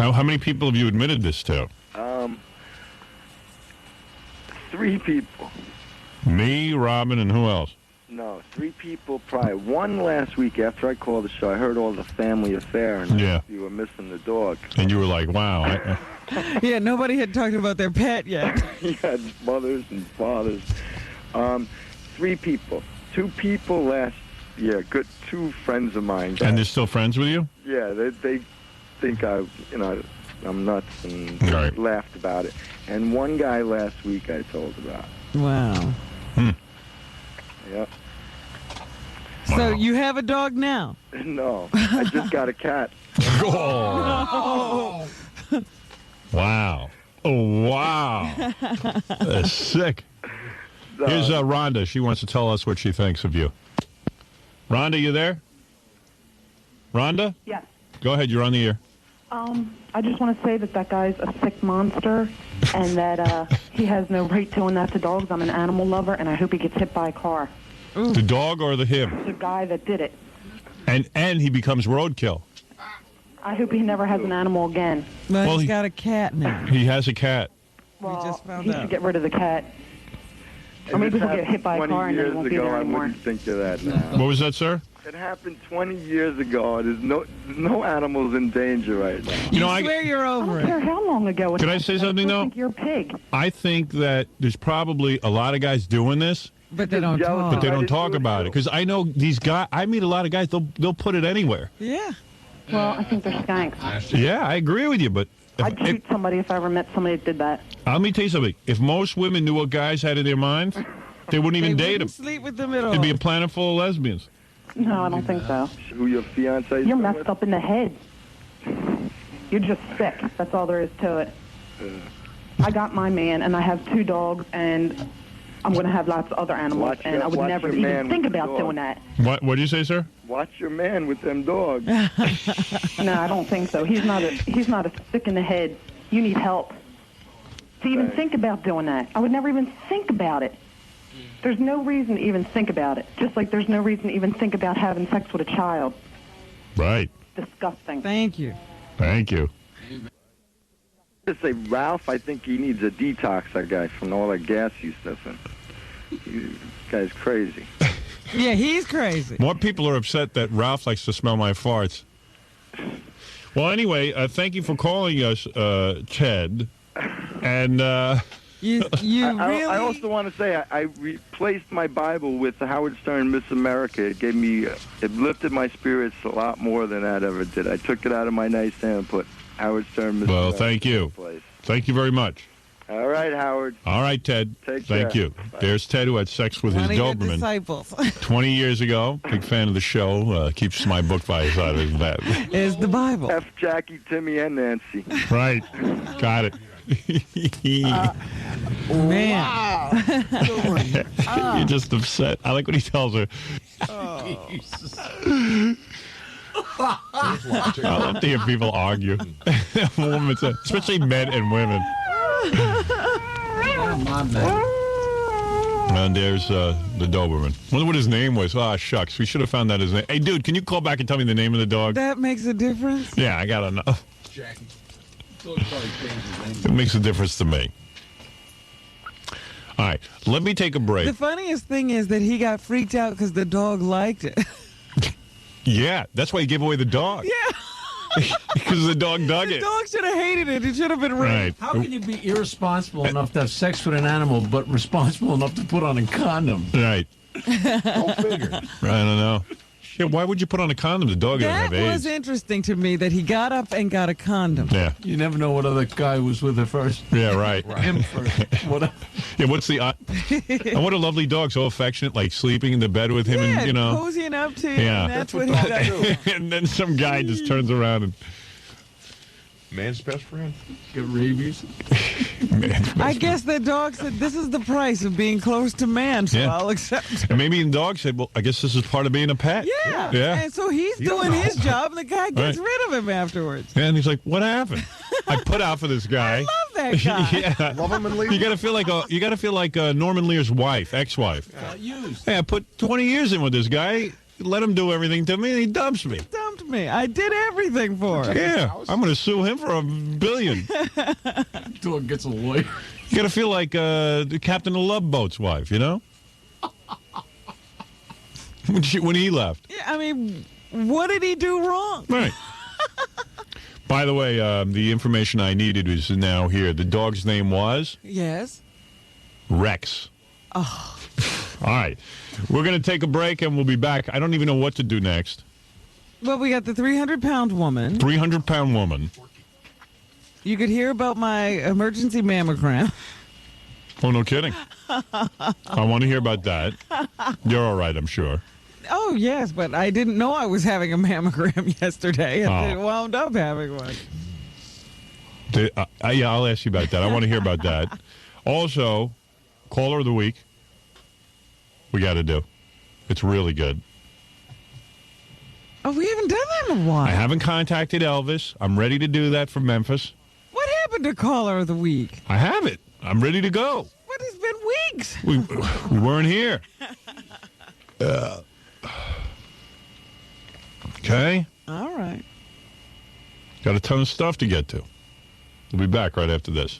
How many people have you admitted this to? 3 people. Me, Robin, and who else? No, 3 people prior. One last week after I called the show, I heard all the family affair, and you were missing the dog. And you were like, wow. Yeah, nobody had talked about their pet yet. He had mothers and fathers. 3 people. 2 people last year. Good 2 friends of mine. And they're still friends with you? Yeah, they think I'm nuts and laughed about it. And one guy last week I told about. Wow. Yep. So you have a dog now? No, I just got a cat. Oh. Wow. Oh, wow. That's sick. Here's Rhonda. She wants to tell us what she thinks of you. Rhonda, you there? Rhonda? Yes. Go ahead. You're on the air. I just want to say that guy's a sick monster and that he has no right doing that to dogs. I'm an animal lover, and I hope he gets hit by a car. Ooh. The dog or him? The guy that did it. And he becomes roadkill. I hope he never has an animal again. Well, he's got a cat now. He has a cat. Well, we just found he out. should get rid of the cat. Or maybe he'll get hit by a car and then he won't be there anymore. I wouldn't think of that now. What was that, sir? It happened 20 years ago. There's no animals in danger right now. You swear you're over it. I don't care how long ago. Can I say something, though? I think you're a pig. I think that there's probably a lot of guys doing this. But they don't talk. But they don't talk about it. Because I know these guys, I meet a lot of guys, they'll put it anywhere. Yeah. Well, I think they're skanks. Yeah, I agree with you, but... I'd shoot somebody if I ever met somebody that did that. Let me tell you something. If most women knew what guys had in their minds, they wouldn't even date them. Sleep with them at all. It'd be a planet full of lesbians. No, I don't think so. Who your fiancé? You're messed up in the head. You're just sick. That's all there is to it. I got my man, and I have 2 dogs, and I'm going to have lots of other animals, and I would never even think about doing that. What did you say, sir? Watch your man with them dogs. No, I don't think so. He's not a sick in the head. You need help to even think about doing that. I would never even think about it. There's no reason to even think about it. Just like there's no reason to even think about having sex with a child. Right. Disgusting. Thank you. Thank you. To say Ralph, I think he needs a detox, that guy, from all that gas he's sniffing. This guy's crazy. Yeah, he's crazy. More people are upset that Ralph likes to smell my farts. Well, anyway, thank you for calling us, Ted. And I also want to say I replaced my Bible with the Howard Stern Miss America. It lifted my spirits a lot more than that ever did. I took it out of my nightstand and put Howard Stern Miss America. Well, thank you. Thank you very much. All right, Howard. All right, Ted. Take care. Thank you. Bye. There's Ted, who had sex with his Doberman disciples. 20 years ago. Big fan of the show. Keeps my book by his side of his bed. Is the Bible. F. Jackie, Timmy, and Nancy. Right. Got it. Man. You're just upset. I like what he tells her. I love to hear people argue. Especially men and women. And there's the Doberman. Wonder what his name was. Oh, shucks. We should have found out his name. Hey, dude, can you call back and tell me the name of the dog? That makes a difference? Yeah, I got to know. Jackie. It makes a difference to me. All right, let me take a break. The funniest thing is that he got freaked out because the dog liked it. Yeah, that's why he gave away the dog. Yeah. Because the dog dug it. The dog should have hated it. It should have been raped. How can you be irresponsible enough to have sex with an animal, but responsible enough to put on a condom? Right. Go figure. I don't know. Yeah, why would you put on a condom? The dog doesn't have AIDS. That was interesting to me that he got up and got a condom. Yeah. You never know what other guy was with her first. Yeah, right. Him first. What? Yeah, what's the... and what a lovely dog, so affectionate, like sleeping in the bed with him, and, you know... cozying up to you, Yeah. and that's what he does. And then some guy just turns around and... Man's best friend? Get rabies. I guess the dog said, this is the price of being close to man, so Yeah. I'll accept it. And maybe the dog said, well, I guess this is part of being a pet. Yeah. Yeah. And so he's doing his job, and the guy gets rid of him afterwards. And he's like, what happened? I put out for this guy. I love that guy. Yeah. Love him and leave him. You gotta feel like Norman Lear's wife, ex-wife. Used. Hey, I put 20 years in with this guy. Let him do everything to me, and he dumps me. Dumped me. I did everything for him. Yeah, I'm going to sue him for $1 billion. Dog gets a lawyer. You got to feel like the captain of Love Boat's wife, you know? When he left. Yeah, I mean, what did he do wrong? Right. By the way, the information I needed is now here. The dog's name was? Yes. Rex. Oh. All right. We're going to take a break, and we'll be back. I don't even know what to do next. Well, we got the 300-pound woman. 300-pound woman. You could hear about my emergency mammogram. Oh, no kidding. I want to hear about that. You're all right, I'm sure. Oh, yes, but I didn't know I was having a mammogram yesterday, and I wound up having one. Yeah, I'll ask you about that. I want to hear about that. Also, caller of the week. We got to do. It's really good. Oh, we haven't done that in a while. I haven't contacted Elvis. I'm ready to do that from Memphis. What happened to caller of the week? I have it. I'm ready to go. What, it's been weeks. We weren't here. Okay. All right. Got a ton of stuff to get to. We'll be back right after this.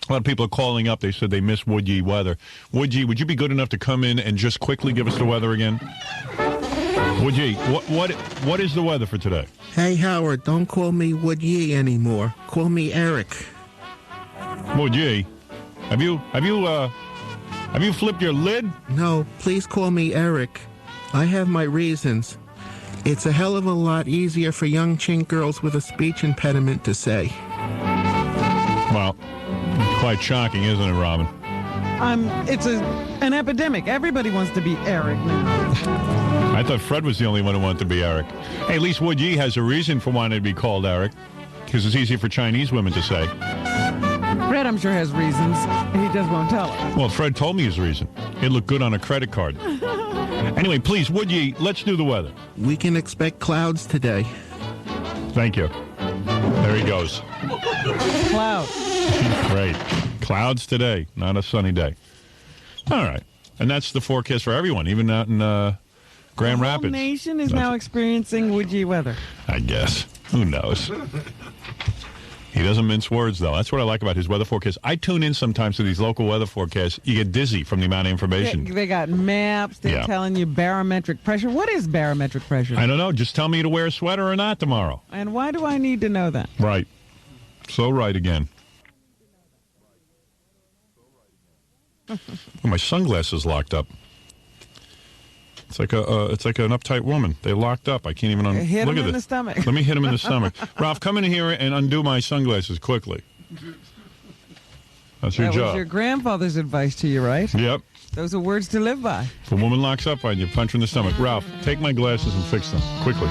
A lot of people are calling up. They said they miss Woodye weather. Woodye, would you be good enough to come in and just quickly give us the weather again? Woodye, what is the weather for today? Hey, Howard, don't call me Woodye anymore. Call me Eric. Woodye, have you flipped your lid? No, please call me Eric. I have my reasons. It's a hell of a lot easier for young chink girls with a speech impediment to say. Well, quite shocking, isn't it, Robin? It's an epidemic. Everybody wants to be Eric now. I thought Fred was the only one who wanted to be Eric. Hey, at least Woodye has a reason for wanting to be called Eric, because it's easier for Chinese women to say. Fred, I'm sure, has reasons. He just won't tell us. Well, Fred told me his reason. It looked good on a credit card. Anyway, please, Woodye, let's do the weather. We can expect clouds today. Thank you. There he goes. Cloud. Great. Clouds today, not a sunny day. All right. And that's the forecast for everyone, even out in Grand Rapids. The whole nation is now experiencing Woodye weather. I guess. Who knows? He doesn't mince words, though. That's what I like about his weather forecast. I tune in sometimes to these local weather forecasts. You get dizzy from the amount of information. They got maps. They're telling you barometric pressure. What is barometric pressure? I don't know. Just tell me to wear a sweater or not tomorrow. And why do I need to know that? Right. So right again. My sunglasses locked up. It's like an uptight woman. They locked up. I can't even hit look him at in this. the stomach. Let me hit him in the stomach. Ralph, come in here and undo my sunglasses quickly. That's your job. That was your grandfather's advice to you, right? Yep. Those are words to live by. If a woman locks up on you, punch her in the stomach. Ralph, take my glasses and fix them quickly.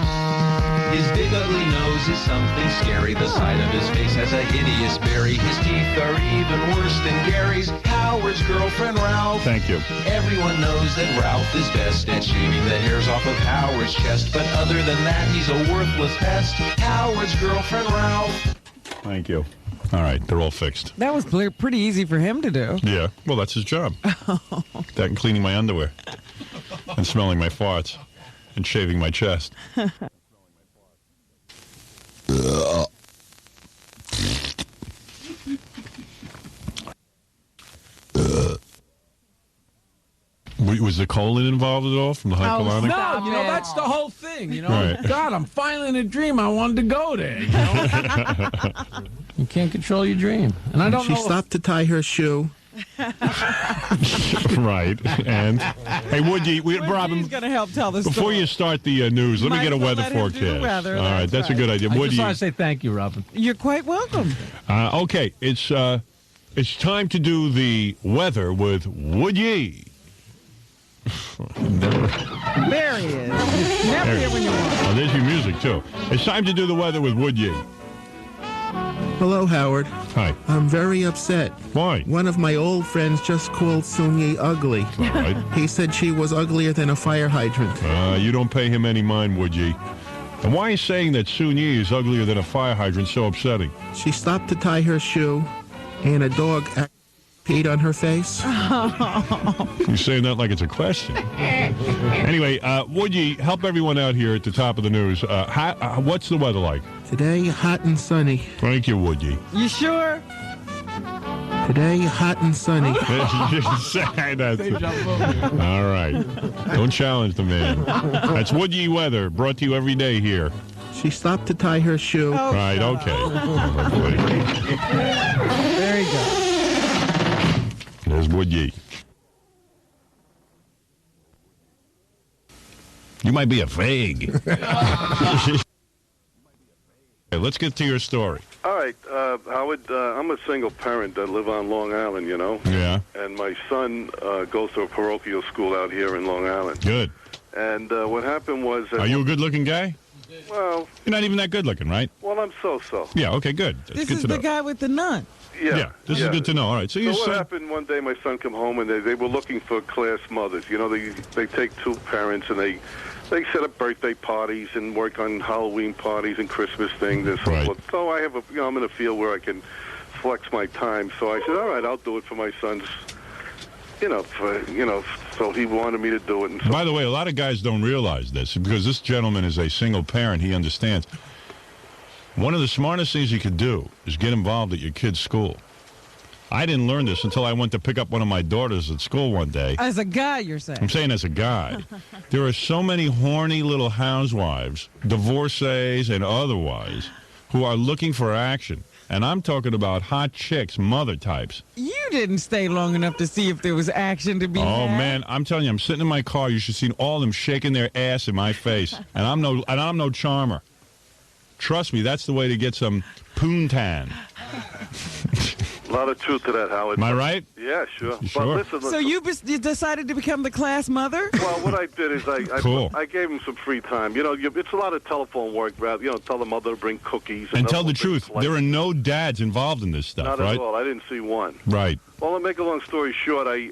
His big ugly nose is something scary. The side of his face has a hideous berry. His teeth are even worse than Gary's. Howard's girlfriend, Ralph. Thank you. Everyone knows that Ralph is best at shaving the hairs off of Howard's chest. But other than that, he's a worthless pest. Howard's girlfriend, Ralph. Thank you. All right, they're all fixed. That was pretty easy for him to do. Yeah, well, that's his job. That and cleaning my underwear. And smelling my farts. And shaving my chest. Was the colon involved at all from the hypolonic? No, that's the whole thing. Right. God, I'm finally in a dream. I wanted to go there. You can't control your dream, and I don't know. She stopped to tie her shoe. Right. And hey, Woodye, Robin, going to help tell the story. Before you start the news, let me get a weather forecast. Weather, all right, that's a good idea. I Woodye, just want to say thank you, Robin. You're quite welcome. Okay, it's time to do the weather with Woodye. There he is. Never here when you want. Oh, there's your music too. It's time to do the weather with Woodye. Hello, Howard. Hi. I'm very upset. Why? One of my old friends just called Soon-Yi ugly. All right. He said she was uglier than a fire hydrant. You don't pay him any mind, Woodye. And why is saying that Soon-Yi is uglier than a fire hydrant so upsetting? She stopped to tie her shoe, and a dog peed on her face? You're saying that like it's a question. Anyway, Woody, help everyone out here at the top of the news. What's the weather like? Today, hot and sunny. Thank you, Woody. You sure? Today, hot and sunny. All right. Don't challenge the man. That's Woody Weather, brought to you every day here. She stopped to tie her shoe. Oh, Right, okay. There you go. There's Woody. You might be a fag. Let's get to your story. All right, Howard, I'm a single parent that live on Long Island, you know. Yeah. And my son goes to a parochial school out here in Long Island. Good. And what happened was... Are you a good-looking guy? Well... You're not even that good-looking, right? Well, I'm so-so. Yeah, okay, good. That's This good is to the know. guy with the nun. Yeah. This is good to know. All right, so your what son... happened one day, my son come home, and they were looking for class mothers. You know, they take two parents, and they set up birthday parties and work on Halloween parties and Christmas things and so forth. So I have I'm in a field where I can flex my time. So I said, all right, I'll do it for my son's, so he wanted me to do it. And so By the way, a lot of guys don't realize this because this gentleman is a single parent. He understands. One of the smartest things you could do is get involved at your kid's school. I didn't learn this until I went to pick up one of my daughters at school one day. As a guy, you're saying? I'm saying as a guy. There are so many horny little housewives, divorcees and otherwise, who are looking for action. And I'm talking about hot chicks, mother types. You didn't stay long enough to see if there was action to be had. Oh, man, I'm telling you, I'm sitting in my car. You should see all of them shaking their ass in my face. And I'm no charmer. Trust me, that's the way to get some poontang. a lot of truth to that, Howard. Am I right? Yeah, sure. Sure. But listen, So you decided to become the class mother? Well, what I did is Cool. I gave him some free time. You know, it's a lot of telephone work, rather. You know, tell the mother to bring cookies. And tell the things truth, like there are no dads involved in this stuff, Not right? at all. I didn't see one. Right. Well, to make a long story short, we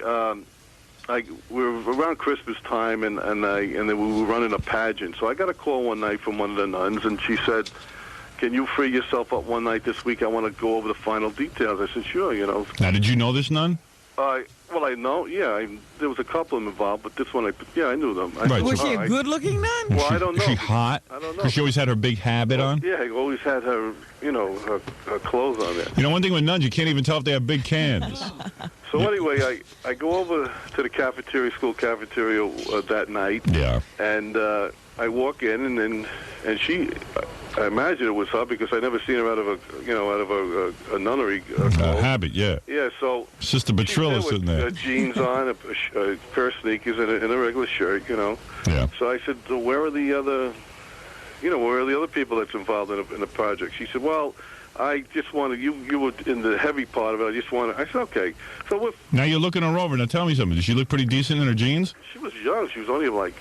were around Christmas time, and we were running a pageant. So I got a call one night from one of the nuns, and she said, "Can you free yourself up one night this week? I want to go over the final details." I said, "Sure." You know. Now, did you know this nun? Well, I know. Yeah, there was a couple of them involved, but this one, I knew them. Right, Was she a good-looking nun? Well, I don't know. Is she hot? I don't know. Because she always had her big habit on? Yeah, I always had her, her clothes on there. You know, one thing with nuns, you can't even tell if they have big cans. So anyway, I go over to the school cafeteria that night. Yeah. And I walk in, and she, I imagine it was her because I never seen her out of a nunnery Habit, yeah. Yeah, so Sister Betrilla sitting there. Jeans on, a pair of sneakers, and a regular shirt, Yeah. So I said, where are the other people that's involved in the project? She said, well, I just wanted, you were in the heavy part of it. I said, okay. So now you're looking her over. Now tell me something. Did she look pretty decent in her jeans? She was young. She was only like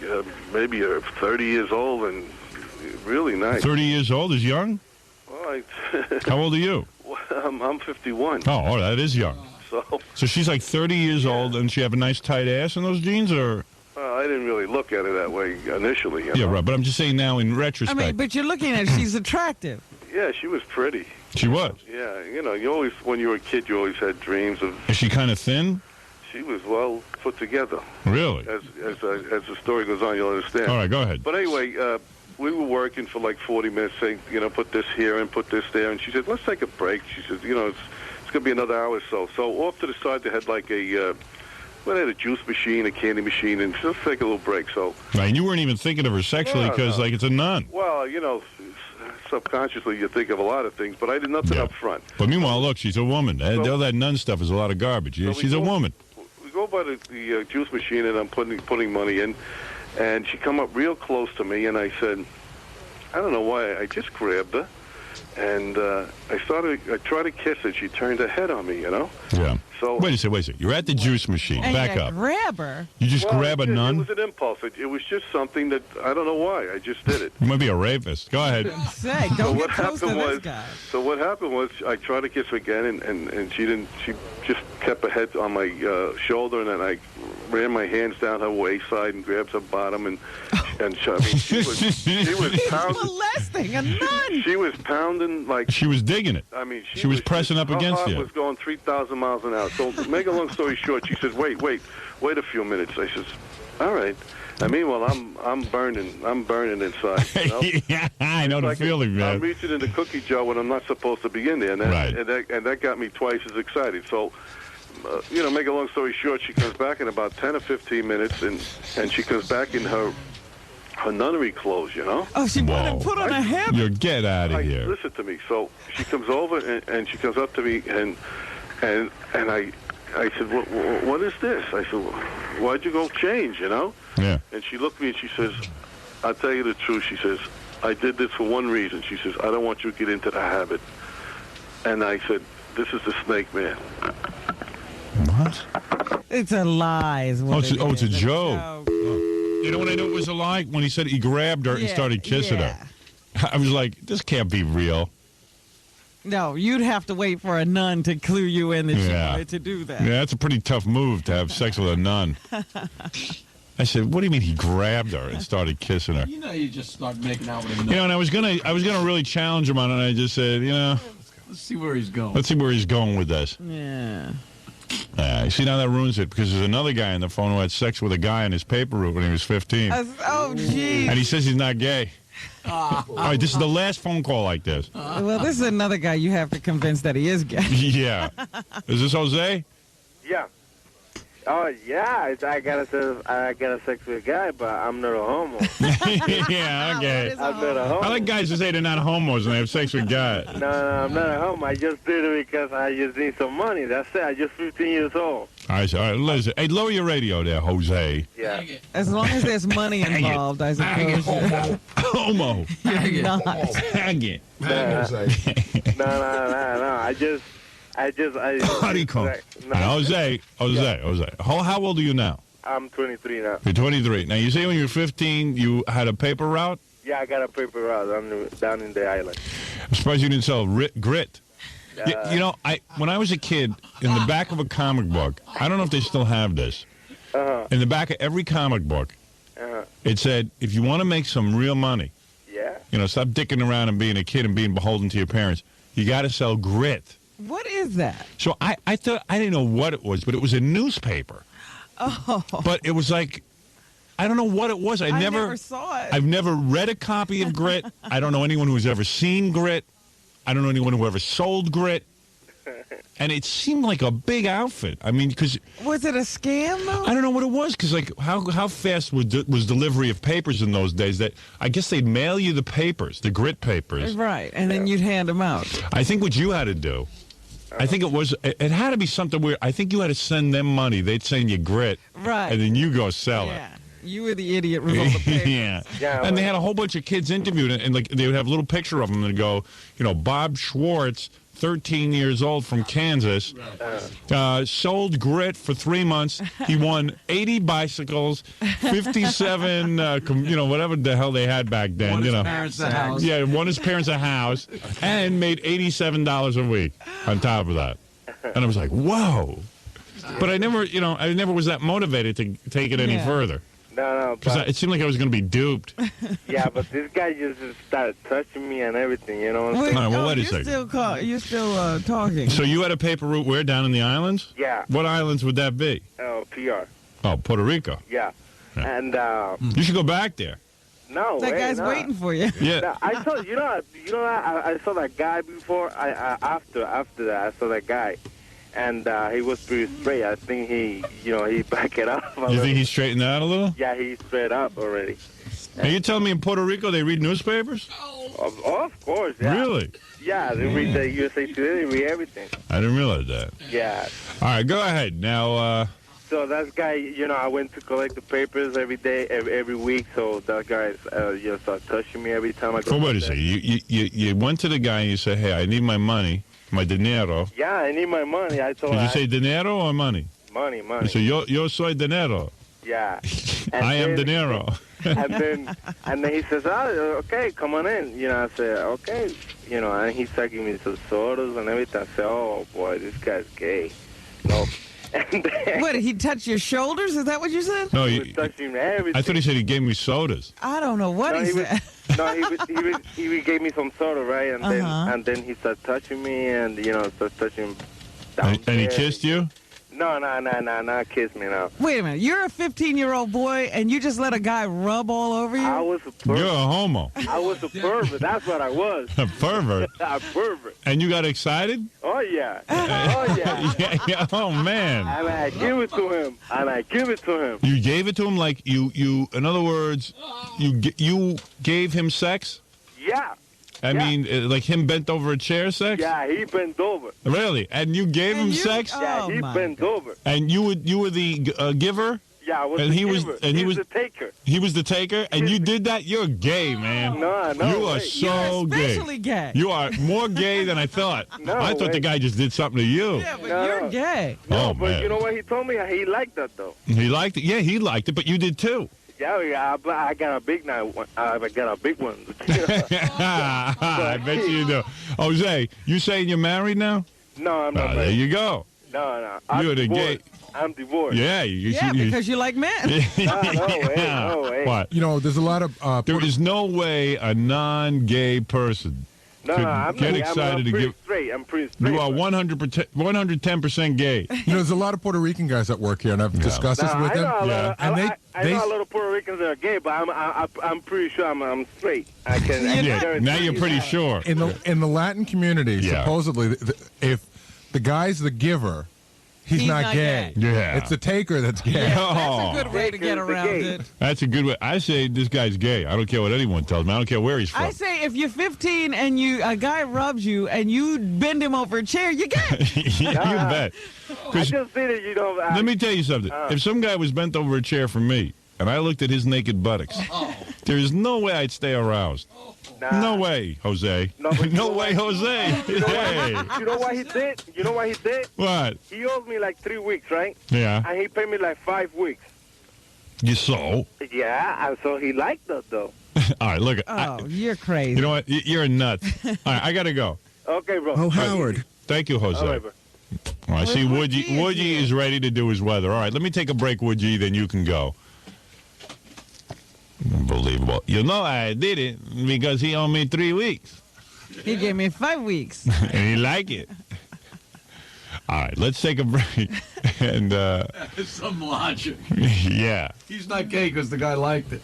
maybe 30 years old and really nice. 30 years old is young? Well, How old are you? I'm 51. Oh, that is young. So she's like 30 years old, and she have a nice tight ass in those jeans, or? I didn't really look at it that way initially. Yeah, right. But I'm just saying now in retrospect. I mean, but you're looking at her. She's attractive. Yeah, she was pretty. She was? Yeah, you always, when you were a kid, you always had dreams of... Is she kind of thin? She was well put together. Really? As the story goes on, you'll understand. All right, go ahead. But anyway, we were working for like 40 minutes, saying, put this here and put this there. And she said, let's take a break. She said, it's going to be another hour or so. So off to the side, they had like they had a juice machine, a candy machine, and just take a little break. So. Right, and you weren't even thinking of her sexually because, like, it's a nun. Well, subconsciously you think of a lot of things, but I did nothing up front. But meanwhile, look, she's a woman. All that nun stuff is a lot of garbage. She's a woman. We go by the juice machine, and I'm putting money in, and she come up real close to me, and I said, I don't know why, I just grabbed her, and I tried to kiss her. She turned her head on me, Yeah. So wait a second. You're at the juice machine. And Back up. Grab her. You just grab a nun? It was an impulse. It was just something that I don't know why. I just did it. You might be a rapist. Go ahead. Don't get close to this guy. So what happened was I tried to kiss her again, and she didn't. She just kept her head on my shoulder, and then I ran my hands down her waist side and grabbed her bottom and she was pounding. Molesting a nun. She was pounding like she was digging it. I mean, she was pressing up against her you. heart was going 3,000 miles an hour. So, to make a long story short, she says, "Wait a few minutes." I says, "All right." And meanwhile, I'm burning inside. You know? Yeah, I know the feeling, man. I'm reaching in the cookie jar when I'm not supposed to be in there, and that got me twice as excited. So, make a long story short, she comes back in about 10 or 15 minutes, and she comes back in her nunnery clothes, you know. Oh, she wanted to put on a habit. You get out of here. Listen to me. So she comes over and she comes up to me and I said, what is this? I said, why'd you go change, you know? Yeah. And she looked at me and she says, I'll tell you the truth. She says, I did this for one reason. She says, I don't want you to get into the habit. And I said, this is the snake man. What? It's a lie. It's a joke. You know when I knew it was a lie? When he said he grabbed her and started kissing her. I was like, this can't be real. No, you'd have to wait for a nun to clue you in that she wanted to do that. Yeah, that's a pretty tough move to have sex with a nun. I said, what do you mean he grabbed her and started kissing her? You know, you just start making out with a nun. And I was gonna really challenge him on it, and I just said, let's see where he's going. Let's see where he's going with this. Yeah. You see, now that ruins it, because there's another guy on the phone who had sex with a guy in his paper route when he was 15. Oh, geez. And he says he's not gay. All right, this is the last phone call like this. Well, this is another guy you have to convince that he is gay. Yeah. Is this Jose? Yeah. Oh, yeah. I got a sex with a guy, but I'm not a homo. Yeah, okay. I'm not a homo. I like guys who say they're not homos and they have sex with guys. No, I'm not a homo. I just did it because I just need some money. That's it. I'm just 15 years old. All right, listen. Hey, lower your radio there, Jose. Yeah. As long as there's money involved, I suppose. Homo. You're not. Hang it. No. How do you call? Jose. How old are you now? I'm 23 now. You're 23. Now, you say when you were 15, you had a paper route? Yeah, I got a paper route down in the island. I'm surprised you didn't sell grit. When I was a kid, in the back of a comic book, I don't know if they still have this. In the back of every comic book, it said, if you want to make some real money, stop dicking around and being a kid and being beholden to your parents, you got to sell grit. What is that? So I thought, I didn't know what it was, but it was a newspaper. Oh. But it was like, I don't know what it was. I never saw it. I've never read a copy of Grit. I don't know anyone who's ever seen Grit. I don't know anyone who ever sold Grit. And it seemed like a big outfit. I mean, because... Was it a scam, though? I don't know what it was, because, like, how fast was delivery of papers in those days that I guess they'd mail you the papers, the Grit papers. Right, and then you'd hand them out. I think what you had to do, I think it had to be something where I think you had to send them money. They'd send you Grit. Right. And then you go sell it. You were the idiot with all the papers. Yeah. And they had a whole bunch of kids interviewed, and like they would have a little picture of them and go, Bob Schwartz, 13 years old from Kansas, sold Grit for 3 months. He won 80 bicycles, 57, whatever the hell they had back then. Won his parents a house. Yeah, won his parents a house, and made $87 a week on top of that. And I was like, whoa. But I never was that motivated to take it any further. No. Because it seemed like I was going to be duped. Yeah, but this guy just started touching me and everything, you know what I'm saying? All right, well, wait a second. You're still talking. So you had a paper route where? Down in the islands? Yeah. What islands would that be? PR. Oh, Puerto Rico. Yeah. And, you should go back there. No, that guy's waiting for you. Yeah. No, I saw, I saw that guy before. After that, I saw that guy. And he was pretty straight. I think he backed it up. You think he straightened out a little? Yeah, he's straight up already. Are you telling me in Puerto Rico they read newspapers? Of course, yeah. Really? Yeah, they read the USA Today, they read everything. I didn't realize that. Yeah. All right, go ahead. Now, So that guy, I went to collect the papers every day, every week, so that guy started touching me every time I go. Well, wait a second. You went to the guy and you said, hey, I need my money. My dinero. Yeah, I need my money. I told him. Did you say dinero or money? Money. So yo soy dinero. Yeah. I am dinero. and then he says, okay, come on in. I said, okay. And he's taking me to the sodas and everything. I said, oh, boy, this guy's gay. No. And then, What, did he touch your shoulders? Is that what you said? No, he was touching everything. I thought he said he gave me sodas. I don't know what he said. He gave me some soda, right? And then he started touching me, and started touching down And he kissed you? No, kiss me, no. Wait a minute. You're a 15-year-old boy, and you just let a guy rub all over you? I was a pervert. You're a homo. I was a pervert. That's what I was. A pervert? A pervert. And you got excited? Oh, yeah. Oh, yeah. Yeah. Oh, man. And I give it to him. You gave it to him like you in other words, you gave him sex? Yeah. I mean, like him bent over a chair sex? Yeah, he bent over. Really? And you gave him sex? Yeah, he bent over. And you were the giver? Yeah, I was and the he giver. was and he was the taker. He was the taker, and you did that? You're gay, man. No. You are so You're especially gay. You are more gay than I thought. I thought the guy just did something to you. Yeah, but you're gay. No, Oh, but man. you know what he told me? He liked that, though. He liked it? Yeah, he liked it, but you did too. Yeah, I got a big one. I got a big one. I bet you do. Jose, you saying you're married now? No, I'm not married. There you go. No. You're the gay. I'm divorced. Yeah. Because you like men. No way. What? There's a lot of... there is no way a non-gay person could I'm get not, excited I'm to pretty give... straight. I'm pretty straight. You are 110% gay. There's a lot of Puerto Rican guys that work here, and I've discussed this with them. I know a lot of Puerto Ricans that are gay, but I'm pretty sure I'm straight. I can. Now you're pretty sure. In the Latin community, supposedly, if the guy's the giver, he's not gay. Yeah. It's the taker that's gay. Yeah, that's a good way to get around it. That's a good way. I say this guy's gay. I don't care what anyone tells me. I don't care where he's from. I say if you're 15 and a guy rubs you and you bend him over a chair, you're gay. You bet. I just did it, Let me tell you something. If some guy was bent over a chair for me and I looked at his naked buttocks, there's no way I'd stay aroused. No way, Jose. No way, Jose. You know what he did? You know what he did? What? He owed me like 3 weeks, right? Yeah. And he paid me like 5 weeks. You so? Yeah, and so he liked that, though. All right, look. You're crazy. You know what? You're a nut. All right, I got to go. Okay, bro. Oh, Howard. Thank you, Jose. All right, bro. All right, see, Woodgie is ready to do his weather. All right, let me take a break, Woodgie, then you can go. Unbelievable. I did it because he owed me 3 weeks. He gave me 5 weeks. And he liked it. All right, let's take a break. And There's some logic. Yeah. He's not gay because the guy liked it.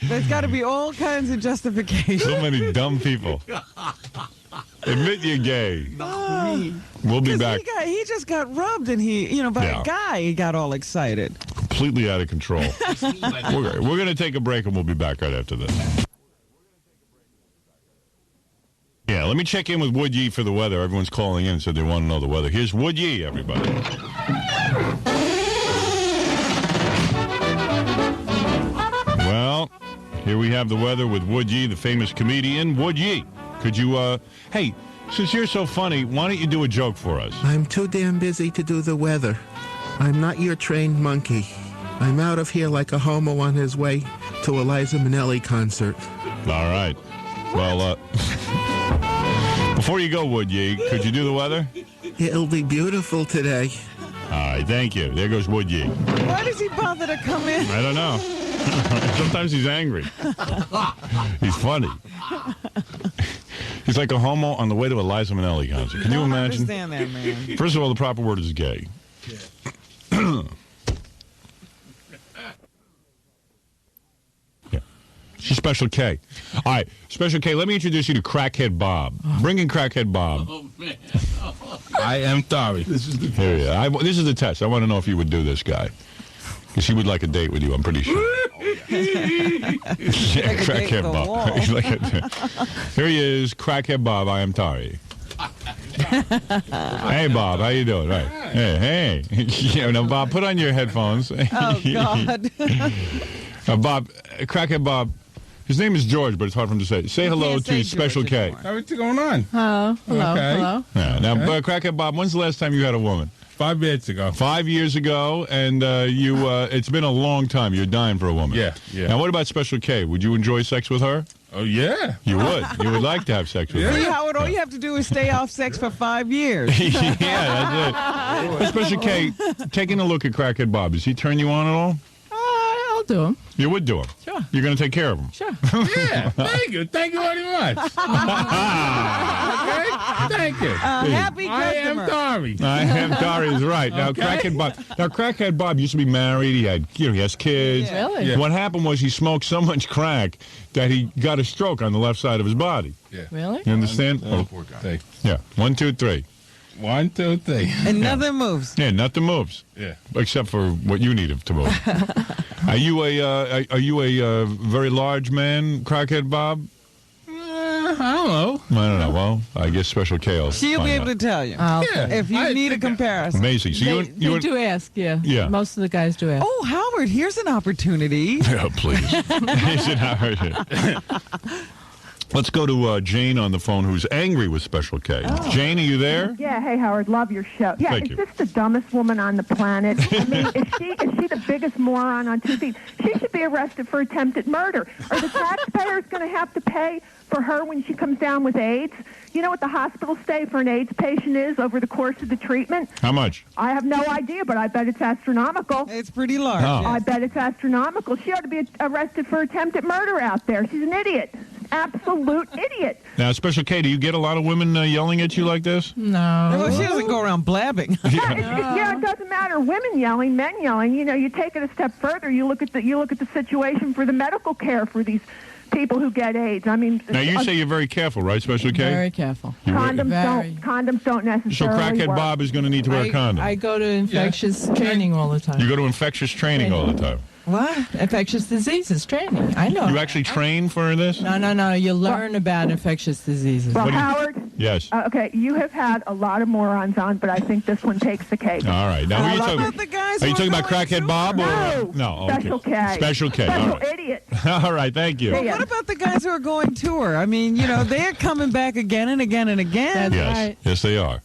There's got to be all kinds of justifications. So many dumb people. Admit you're gay. We'll be back. He just got rubbed, and by a guy, he got all excited. Completely out of control. We're going to take a break, and we'll be back right after this. Yeah, let me check in with Wood Yee for the weather. Everyone's calling in, so they want to know the weather. Here's Wood Yee, everybody. Well, here we have the weather with Wood Yee, the famous comedian. Wood Yee, could you, hey, since you're so funny, why don't you do a joke for us? I'm too damn busy to do the weather. I'm not your trained monkey. I'm out of here like a homo on his way to a Liza Minnelli concert. All right. Well, before you go, Wood Yee, could you do the weather? It'll be beautiful today. All right, thank you. There goes Wood Yee. Why does he bother to come in? I don't know. Sometimes he's angry. He's funny. He's like a homo on the way to a Liza Minnelli concert. Can you imagine? I understand that, man. First of all, the proper word is gay. Yeah. She's Special K. All right, Special K, let me introduce you to Crackhead Bob. Bring in Crackhead Bob. Oh, man. I am sorry. This is the Here you are. This is the test. I want to know if you would do this guy. Because he would like a date with you, I'm pretty sure. Yeah, Like a date Crackhead with a wall. Bob. Here he is, Crackhead Bob. I am Tari. Hey, Bob, how you doing? Right. Hey. Yeah, now, Bob, put on your headphones. Oh, God. Bob, Crackhead Bob. His name is George, but it's hard for him to say. Say hello to Special K. What's going on? Hello. Okay. Hello. Yeah, now, Crackhead Bob, when's the last time you had a woman? 5 years ago. 5 years ago, and it's been a long time. You're dying for a woman. Yeah. Now, what about Special K? Would you enjoy sex with her? Oh, yeah. You would. You would like to have sex with her. See, Howard, all you have to do is stay off sex for 5 years. Yeah, that's it. Especially Kate, taking a look at Crackhead Bob, does he turn you on at all? I'll do him. You would do him? Sure. You're going to take care of him? Sure. Yeah, thank you. Thank you very much. Okay? Thank you. Happy customer. I am Dari. I am Dari is right. Now, Okay. Crackhead Bob used to be married. He had, he has kids. Yeah. Really? Yeah. What happened was he smoked so much crack that he got a stroke on the left side of his body. Yeah. Really? You understand? Poor guy. Yeah. 1, 2, 3. 1, 2, 3. And nothing moves. Yeah, nothing moves. Yeah. Except for what you need to move. Are you a very large man, Crackhead Bob? I don't know. I don't know. Well, I guess Special K will She'll find be able out. to tell you. Yeah. If you I need a think comparison. Amazing. So They do ask, yeah. Yeah. Most of the guys do ask. Oh, Howard, here's an opportunity. Yeah, please. Isn't that right? Let's go to Jane on the phone, who's angry with Special K. Oh. Jane, are you there? Yeah, hey Howard, love your show. Yeah, Thank is you. this the dumbest woman on the planet? I mean, is she the biggest moron on 2 feet? She should be arrested for attempted murder. Are the taxpayers going to have to pay for her when she comes down with AIDS? You know what the hospital stay for an AIDS patient is over the course of the treatment? How much? I have no idea, but I bet it's astronomical. It's pretty large. Oh. I bet it's astronomical. She ought to be arrested for attempted murder out there. She's an idiot. Absolute idiot. Now, Special K, do you get a lot of women yelling at you like this? No. Well, she doesn't go around blabbing. Yeah, it doesn't matter. Women yelling, men yelling. You know, you take it a step further. You look at the situation for the medical care for these people who get AIDS. I mean, Now, you say you're very careful, right, Special K? Very careful. condoms don't necessarily So Crackhead work. Bob is going to need to wear a condom. I go to infectious training all the time. You go to infectious training all the time. What? Infectious diseases training. I know. You actually train for this? No. You learn about infectious diseases. Well, Howard. Yes. Okay, you have had a lot of morons on, but I think this one takes the cake. All right. Now, who are you talking about? The guys Are you who are talking about Crackhead Bob? Or, No. okay. Special K. Special K. Special All right. idiot. All right. Thank you. Well, what about the guys who are going tour? I mean, you know, they're coming back again and again and again. That's Yes. right. Yes, they are.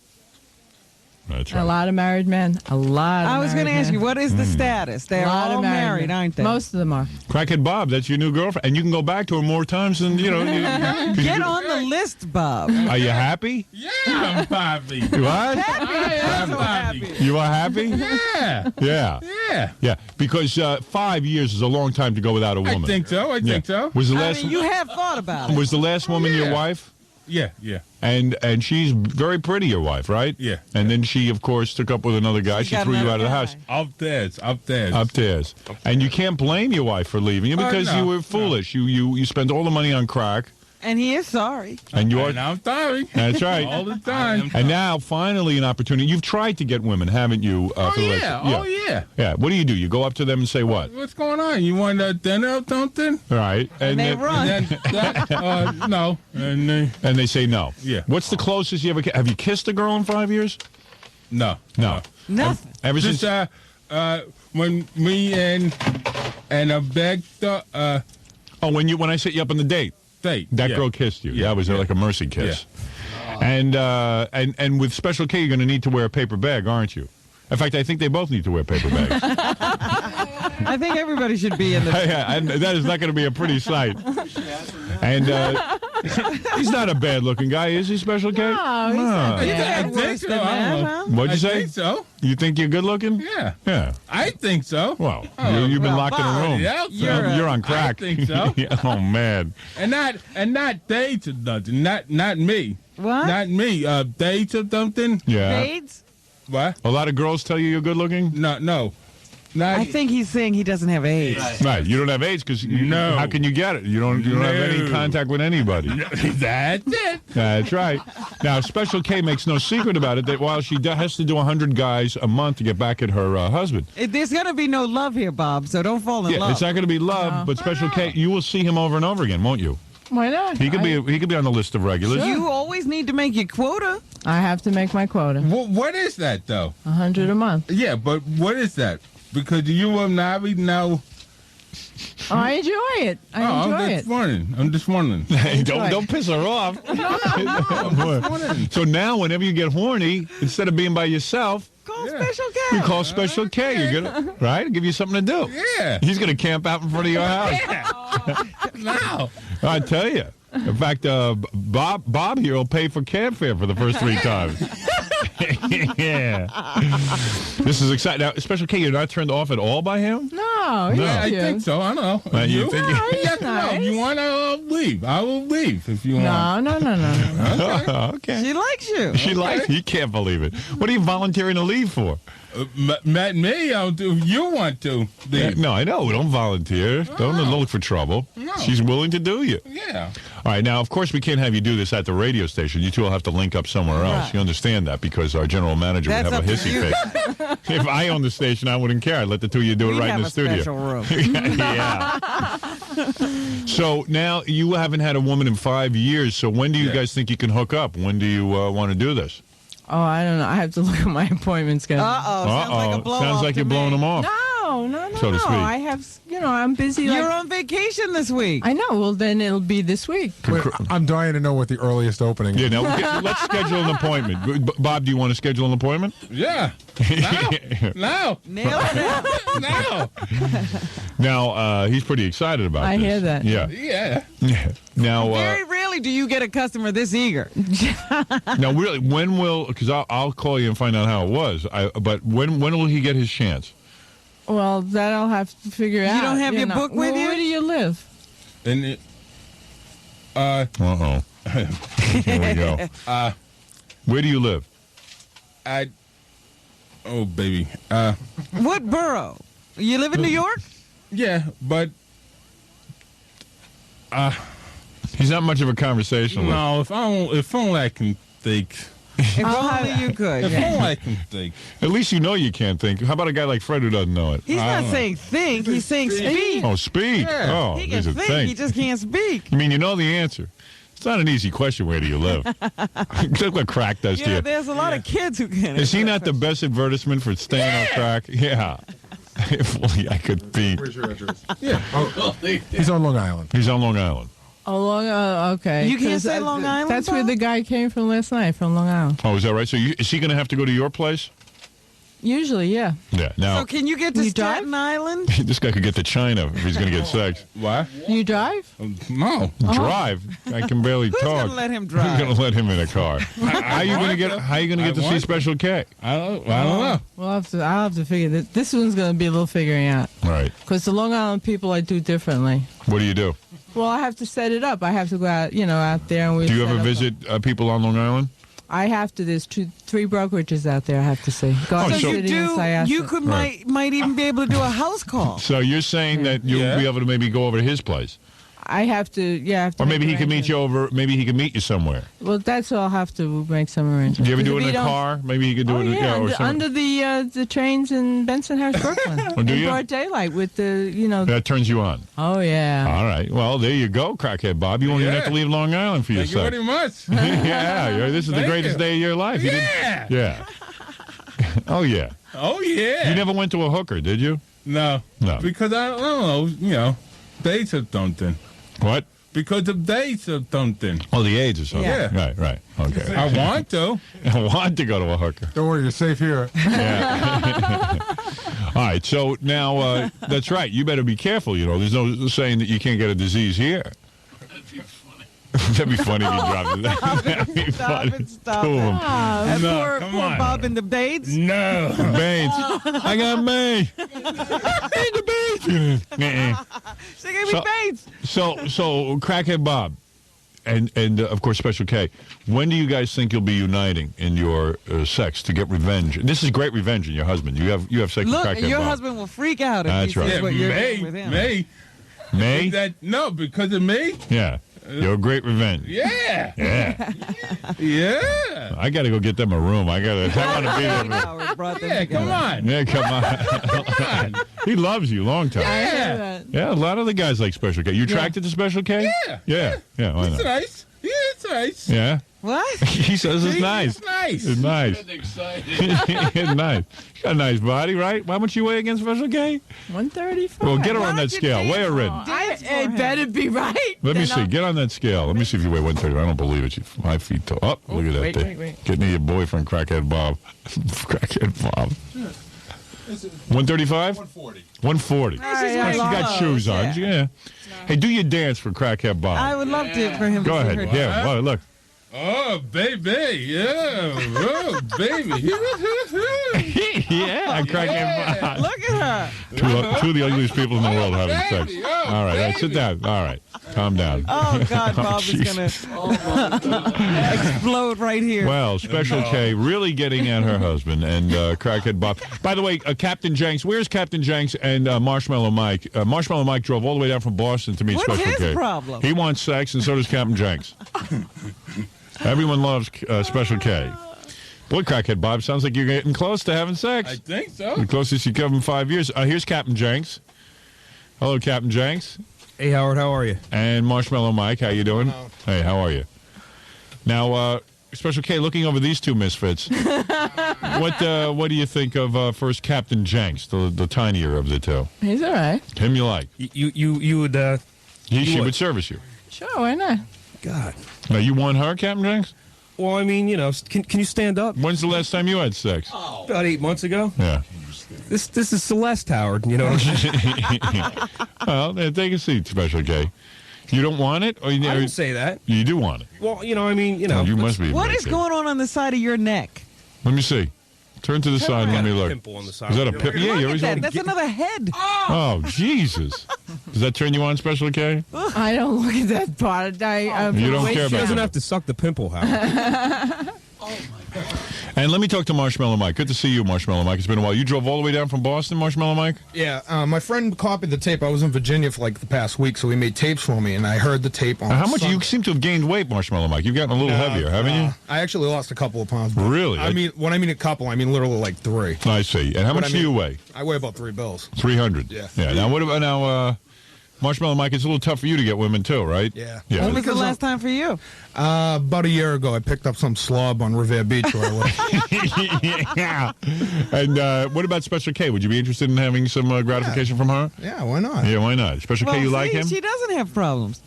That's right. A lot of married men. A lot of I was going to ask you, what is the Hmm. status? They're A lot all of married, men. aren't they? Most of them are. Crackhead Bob, that's your new girlfriend. And you can go back to her more times than, you know. Get on the list, Bob. Are you happy? Yeah, I'm happy. What? I am happy. You are happy? Yeah. Yeah. Yeah. Yeah. Because 5 years is a long time to go without a woman. I think so. I think so. Was the I last mean, you have thought about it. was the last woman your Yeah. wife? Yeah, yeah. And she's very pretty, your wife, right? Yeah. And then she, of course, took up with another guy. She got threw you another out of the guy. house. Upstairs. And you can't blame your wife for leaving you because no, you were foolish. You spent all the money on crack. And he is sorry. And you are. And I'm sorry. That's right. All the time. And now, finally, an opportunity. You've tried to get women, haven't you? Oh, for the rest- yeah. Oh, yeah. Yeah. What do? You go up to them and say what? What's going on? You want dinner or something? Right. And they then- run. And then, no. And they say no. Yeah. What's the closest you ever? Have you kissed a girl in 5 years? No. No. Nothing. Ever Just since. when me and a big When I set you up on the date. date. That yeah. girl kissed you. Yeah, That was yeah. like a mercy kiss. And with Special K, you're going to need to wear a paper bag, aren't you? In fact, I think they both need to wear paper bags. I think everybody should be in the. Yeah, and that is not going to be a pretty sight. And he's not a bad-looking guy, is he, Special K? No, he's not You bad. had worse than I that, don't know. huh? What'd you I say? think so. You think you're good-looking? Yeah. Yeah. I think so. Well, you've been locked in a room. Yeah, You're on crack. I think so. Yeah, oh man. And not dates or nothing. Not me. What? Not me. Dates or something. Yeah. AIDS? What? A lot of girls tell you you're good-looking. No. Not, I think he's saying he doesn't have AIDS. Right. You don't have AIDS because No. How can you get it? You don't have any No. contact with anybody. That's it. That's right. Now, Special K makes no secret about it that while she has to do 100 guys a month to get back at her husband. There's going to be no love here, Bob, so don't fall in Yeah, love. it's not going to be love, No. but Special K, you will see him over and over again, won't you? Why not? He could be on the list of regulars. You always need to make your quota. I have to make my quota. What is that though? 100 a month. Yeah, but what is that? Because you are married now. Oh, I enjoy it. I enjoy I'm it. just wondering. I'm just wondering. Hey, don't piss her off. So now, whenever you get horny, instead of being by yourself, Call Special K. You call Special K. You're gonna right? Give you something to do. Yeah. He's gonna camp out in front of your house. Now. I tell you. In fact, Bob here will pay for camp fare for the first 3 times. Yeah. This is exciting. Now, Special K, you're not turned off at all by him? No. Yeah, I think so. I don't know. You think he's nice. If you want to leave, I will leave if you want. No. Okay. She likes you. She likes you. You can't believe it. What are you volunteering to leave for? Matt, me, I'll do if you want to leave. No, I know. Don't volunteer. Don't look for trouble. No. She's willing to do you. Yeah. All right. Now, of course, we can't have you do this at the radio station. You two will have to link up somewhere else. Right. You understand that because our general manager That's would have a up to hissy you. fit. If I owned the station, I wouldn't care. I'd let the two of you do it We'd right in have the a studio. special room. Yeah. So now you haven't had a woman in 5 years. So when do you guys think you can hook up? When do you want to do this? Oh, I don't know. I have to look at my appointment schedule. Sounds like a blow Sounds off like to you're blowing me. them off. No. So to speak. I have, I'm busy. You're on vacation this week. I know. Well, then it'll be this week. Wait, I'm dying to know what the earliest opening is. Yeah, now let's schedule an appointment. Bob, do you want to schedule an appointment? Yeah. Now. Nail it. Now. Now, he's pretty excited about I this. hear that. Yeah. Now, Very rarely do you get a customer this eager. now, really, when will? Because I'll call you and find out how it was. But when will he get his chance? Well, that I'll have to figure out. You don't have your book with you? Where do you live? And it, Uh-oh. Here we go. Where do you live? Oh, baby. What borough? You live in New York? Yeah, but He's not much of a conversationalist. no. If only I can think. If only you could. If only I can think. At least you know you can't think. How about a guy like Fred who doesn't know it? He's not saying think, he's saying speak. Oh, speak. Yeah. Oh, He can there's a think, thing. he just can't speak. You mean you know the answer? It's not an easy question. Where do you live? Look what crack does to Yeah, you. there's a lot of kids who can. Is he not the best advertisement for staying on crack? Yeah. If only I could be. Where's your address? Yeah. He's on Long Island. He's on Long Island. Oh, okay. You can't 'Cause, say Long Island, That's where Bob? the guy came from last night, from Long Island. Oh, is that right? So is he going to have to go to your place? Usually, yeah. Yeah. Now, So can you get to You drive? Staten Island? this guy could get to China if he's going to get sex. What? You drive? No. Drive? I can barely Who's talk. gonna let him Who's drive? going to let him in a car? How are you going to get? How are you going to get to see Special K? I don't know. Well, I'll have to figure this. This one's going to be a little figuring out. Right. Because the Long Island people I do differently. What do you do? Well, I have to set it up. I have to go out, out there and we. Do you set ever up visit people on Long Island? I have to. There's 3 brokerages out there. I have to see. Garden So you City and do. Syosset. You could might even be able to do a house call. So you're saying that you'll be able to maybe go over to his place, I have to. Yeah. I have to or maybe make he can meet you over. Maybe he can meet you somewhere. Well, that's all. I'll have to make some arrangements. Do you ever do Because it if in a don't- car? Maybe he could do Oh, it. yeah, or something. under the trains in Bensonhurst, Brooklyn. Oh, do in you? broad daylight with the, That turns you on. Oh, yeah. All right. Well, there you go, Crackhead Bob. You won't even have to leave Long Island for your Thank you sex. very much. Yeah, this is the Thank greatest you. day of your life. You Yeah. Yeah. Oh, yeah. Oh, yeah. You never went to a hooker, did you? No. No. Because I don't know, dates or something. What? Because of dates or something. Oh, the AIDS or something. Yeah. Right. Okay. I want to. I want to go to a hooker. Don't worry, you're safe here. All right. So now, that's right. You better be careful. There's no saying that you can't get a disease here. That'd be funny if you dropped it. That'd be funny. Stop Two of it. them. And No, poor come on. Bob in the Bates. No. Beans. I got me. the beans. She gave me Bates. So Crackhead Bob, and of course Special K. When do you guys think you'll be uniting in your sex to get revenge? This is great revenge in your husband. You have sex Look, with Crackhead your Bob. husband will freak out if That's he sees right. what you're doing with him. May. May? Because of me? Yeah. You're a great revenge. Yeah. Yeah. Yeah. I got to go get them a room. I want to be there. Howard brought them Yeah, together. come on. Yeah, come on. He loves you long time. Yeah. Yeah, a lot of the guys like Special K. You attracted to Special K? Yeah. Yeah. Yeah, why It's not? nice. Yeah, it's nice. Yeah. What? He says it's nice. It's nice. It's nice. It's nice. You got a nice body, right? How much you weigh against Special K? 135. Well, get her on that scale. Weigh her in. It better be right. Let me see. Get on that scale. Let me see if you weigh 130. I don't believe it. You're 5 feet tall. Oh, look at that thing. Wait. Get me your boyfriend, Crackhead Bob. Crackhead Bob. 135? 140. 140. She got shoes on. Yeah. Hey, do your dance for Crackhead Bob. I would love to for him Go to ahead. see her Yeah. Oh, look. Oh, baby. Yeah. Oh, baby. Yeah, Crackhead Bob. Look at her. Two of the ugliest people in the world having sex. Baby, All right, sit down. All right, calm down. Oh, God, Bob is going to explode right here. Well, Special K really getting at her husband and Crackhead Bob. By the way, Captain Jenks, where's Captain Jenks and Marshmallow Mike? Marshmallow Mike drove all the way down from Boston to meet What's Special his K. problem? He wants sex, and so does Captain Jenks. Everyone loves Special K. Boy, Crackhead Bob, sounds like you're getting close to having sex. I think so. The closest you come in 5 years. Here's Captain Jenks. Hello, Captain Jenks. Hey, Howard, how are you? And Marshmallow Mike, how you doing? Hey, how are you? Now, Special K, looking over these two misfits, what do you think of first Captain Jenks, the tinier of the two? He's all right. Him you like? You would. She would service you. Sure, why not? God. Now, you want her, Captain Jenks? Well, I mean, can you stand up? When's the last time you had sex? About 8 months ago. Yeah. This is Celeste, Howard. You know. Well, take a seat, Special K. You don't want it, or I didn't say that. You do want it. Well, you know. You must be. What is going on the side of your neck? Let me see. Turn to the side and let me look. Pimple on the side. Is that a pimple? Yeah, you're always That's another head. Oh, Jesus. Does that turn you on, Special K? I don't look at that part. You don't care about She doesn't that. have to suck the pimple, Howard. And let me talk to Marshmallow Mike. Good to see you, Marshmallow Mike. It's been a while. You drove all the way down from Boston, Marshmallow Mike? Yeah, my friend copied the tape. I was in Virginia for like the past week, so he made tapes for me, and I heard the tape on How much? Sunday. You seem to have gained weight, Marshmallow Mike. You've gotten a little heavier, haven't you? I actually lost a couple of pounds. but Really? I mean, when I mean a couple, I mean literally like 3. I see. And how much do you weigh? I weigh about 3 bills. 300. Yeah. Yeah. Now, what about Marshmallow Mike? It's a little tough for you to get women too, right? Yeah. When was the last time for you? About a year ago, I picked up some slob on Revere Beach where I live. Yeah. And what about Special K? Would you be interested in having some gratification from her? Yeah, why not? Yeah, why not? Special K, you like him? She doesn't have problems.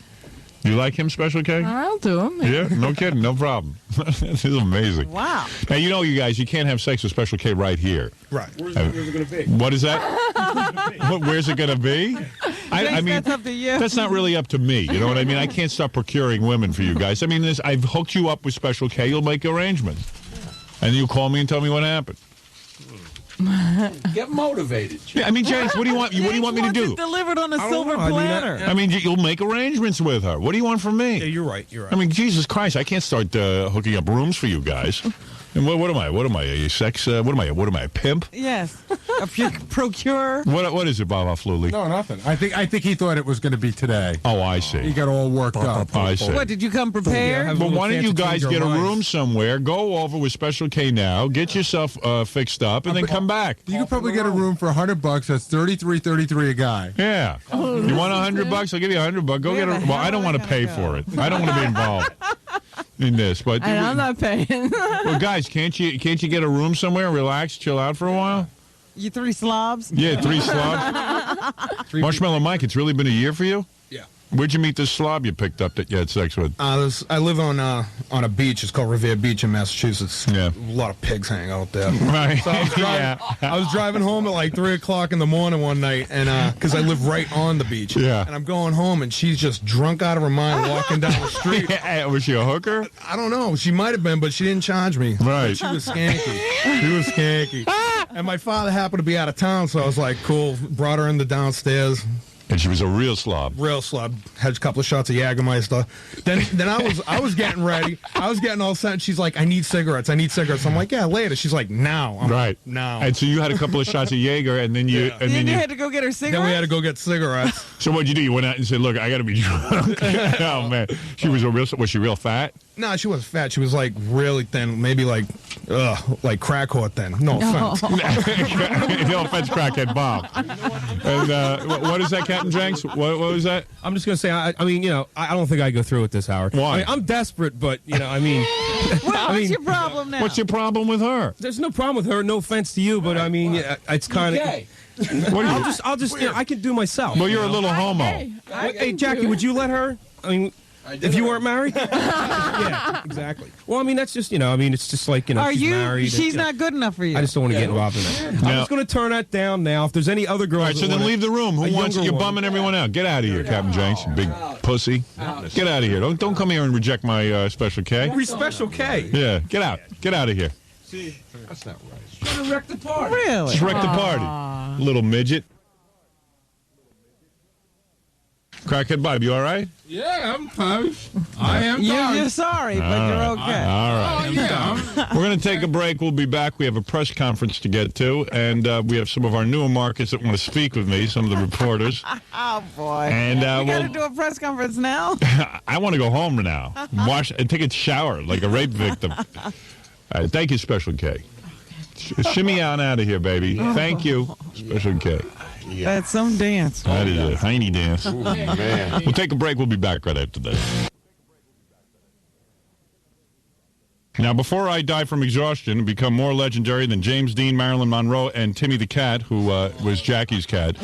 You like him, Special K? I'll do him. Yeah, no kidding, no problem. This is amazing. Wow. Now, you guys, you can't have sex with Special K right here. Right. Where's it going to be? What is that? Where's it going to be? I mean, that's up to you. That's not really up to me. You know what I mean? I can't start procuring women for you guys. I mean, I've hooked you up with Special K. You'll make arrangements. And you'll call me and tell me what happened. Get motivated. Yeah, I mean, James, what do you want? What do you want me to do? It delivered on a silver know. platter. I mean, you'll make arrangements with her. What do you want from me? Yeah, you're right. You're right. I mean, Jesus Christ, I can't start hooking up rooms for you guys. And what am I? What am I? A sex? What am I? What am I? A pimp? Yes. A procurer. What is it, Bob Fluley? No, nothing. I think he thought it was going to be today. Oh, I see. He got all worked up. I see. What, did you come prepared? But why don't you guys get a room somewhere, go over with Special K now, get yourself fixed up, and then come back. You could probably get a room for $100. That's $33 a guy. Yeah. You want $100? I'll give you $100. Go get a. Well, I don't want to pay for it. I don't want to be involved in this. But And I'm not paying. well, guys, can't you get a room somewhere, relax, chill out for a while? You 3 slobs? Yeah, 3 slobs. Marshmallow Mike, it's really been a year for you? Yeah. Where'd you meet this slob you picked up that you had sex with? I live on a beach. It's called Revere Beach in Massachusetts. Yeah. A lot of pigs hang out there. Right. So I was driving home at like 3 o'clock in the morning one night, and because I live right on the beach. Yeah. And I'm going home, and she's just drunk out of her mind walking down the street. Yeah, was she a hooker? I don't know. She might have been, but she didn't charge me. Right. But she was skanky. She was skanky. And my father happened to be out of town, so I was like, cool. Brought her in the downstairs. And she was a real slob. Real slob. Had a couple of shots of Jägermeister. Then I was getting ready. I was getting all set. And she's like, I need cigarettes. I'm like, yeah, later. She's like, now. I'm Right. like, now. And so you had a couple of shots of Jaeger, and then you... Yeah. And Then then you had to go get her cigarettes? Then we had to go get cigarettes. So what'd you do? You went out and said, look, I got to be drunk. Oh, man. Was she real fat? No, she wasn't fat. She was like really thin, maybe like crackhead thin. No offense. No offense, Crackhead Bob. And what is that, Captain Jenks? What was that? I'm just going to say, I mean, I don't think I go through with this, Howard. Why? I mean, I'm desperate, but, I mean... What's your problem now? What's your problem with her? There's no problem with her. No offense to you, but, I mean, it's kind of... I'll just, I can do myself. Well, you're a little homo. Hey, Jackie, would you let her? I mean... If you weren't married? Yeah, exactly. Well, I mean, that's just, I mean, it's just like, Are she's you? married. She's not good enough for you. I just don't want to get involved in that. I'm just going to turn that down now. If there's any other girls... All right, so then leave the room. Who wants you? You're bumming everyone out. Get out of here, Captain Jenks, you big pussy. Get out of here. Don't come here and reject my Special K. We're Special K. Yeah, get out. Get out of here. See, that's not right. You're going to wreck the party. Really? Just wreck the party. Little midget. Crackhead Bob, you all right? Yeah, I'm fine. I am You're sorry, but you're okay. All right. Oh, yeah. We're going to take a break. We'll be back. We have a press conference to get to, and we have some of our newer markets that want to speak with me, some of the reporters. Oh, boy. And we got to do a press conference now? I want to go home now. Wash and take a shower like a rape victim. All right, thank you, Special K. Shimmy on out of here, baby. Thank you, Special K. That's some dance. That is a tiny dance. Ooh, man. We'll take a break. We'll be back right after this. Now, before I die from exhaustion and become more legendary than James Dean, Marilyn Monroe, and Timmy the cat, who was Jackie's cat,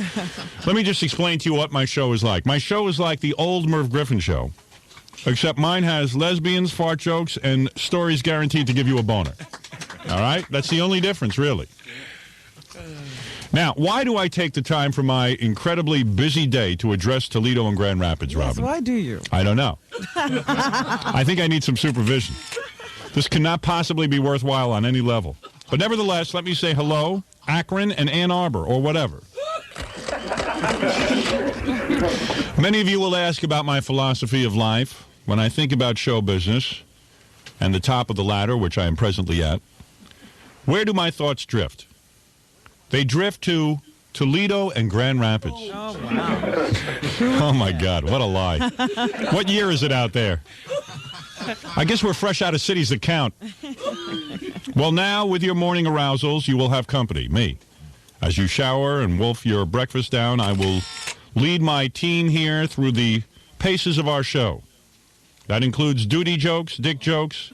let me just explain to you what my show is like. My show is like the old Merv Griffin show, except mine has lesbians, fart jokes, and stories guaranteed to give you a boner. All right? That's the only difference, really. Now, why do I take the time from my incredibly busy day to address Toledo and Grand Rapids, Robin? Why do you? I don't know. I think I need some supervision. This cannot possibly be worthwhile on any level. But nevertheless, let me say hello, Akron and Ann Arbor, or whatever. Many of you will ask about my philosophy of life when I think about show business and the top of the ladder, which I am presently at. Where do my thoughts drift? They drift to Toledo and Grand Rapids. Oh, wow. Oh, my God, what a lie. What year is it out there? I guess we're fresh out of cities that count. Well, now, with your morning arousals, you will have company, me. As you shower and wolf your breakfast down, I will lead my team here through the paces of our show. That includes duty jokes, dick jokes,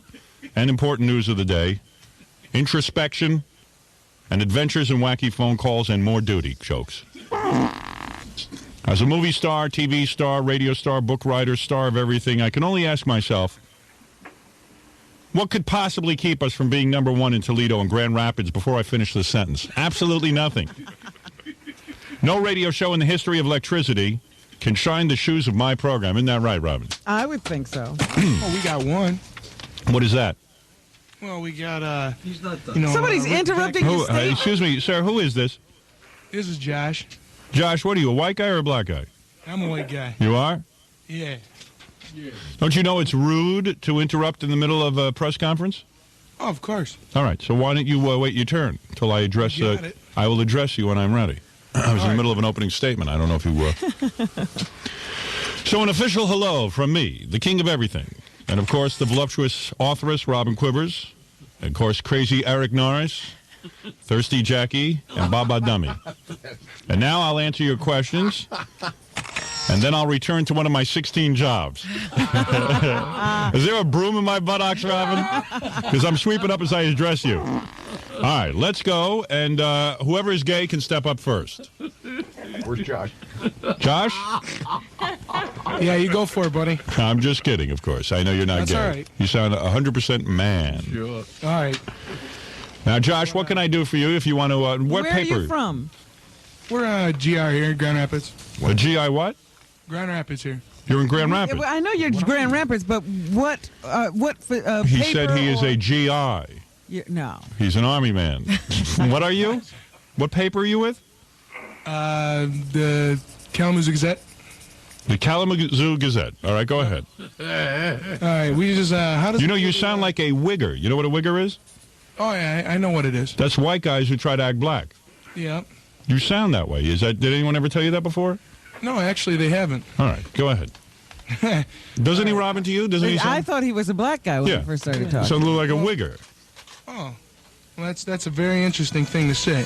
and important news of the day, introspection, and adventures and wacky phone calls, and more duty jokes. As a movie star, TV star, radio star, book writer, star of everything, I can only ask myself, what could possibly keep us from being number one in Toledo and Grand Rapids before I finish this sentence? Absolutely nothing. No radio show in the history of electricity can shine the shoes of my program. Isn't that right, Robin? I would think so. Oh, we got one. What is that? Well, we got, Somebody's interrupting your statement. Excuse me, sir, who is this? This is Josh. Josh, what are you, a white guy or a black guy? I'm a white guy. You are? Yeah. Don't you know it's rude to interrupt in the middle of a press conference? Oh, of course. All right, so why don't you wait your turn until I address it. I will address you when I'm ready. I was in the middle of an opening statement. I don't know if you So an official hello from me, the king of everything. And, of course, the voluptuous authoress, Robin Quivers. And, of course, crazy Eric Norris, thirsty Jackie, and Baba Dummy. And now I'll answer your questions. And then I'll return to one of my 16 jobs. Is there a broom in my buttocks, Robin? Because I'm sweeping up as I address you. All right, let's go. And whoever is gay can step up first. Where's Josh? Josh? Yeah, you go for it, buddy. I'm just kidding, of course. I know you're not That's gay. all right. You sound 100% man. Sure. All right. Now, Josh, what can I do for you if you want to... what Where paper? are you from? We're GR here in Grand Rapids. A GI what? Grand Rapids here. You're in Grand Rapids. I know you're Grand Rapids, but what He paper said he is or- a GI. No. He's an Army man. What are you? What paper are you with? The Kalamazoo Gazette. The Kalamazoo Gazette. All right, go ahead. All right, we just, how does... You know, you sound like a wigger. You know what a wigger is? Oh, yeah, I know what it is. That's white guys who try to act black. Yeah. You sound that way. Did anyone ever tell you that before? No, actually, they haven't. All right, go ahead. Doesn't he, Robin, to you? Doesn't he? I thought he was a black guy when we first started talking. So look like a wigger. Oh, well, that's a very interesting thing to say.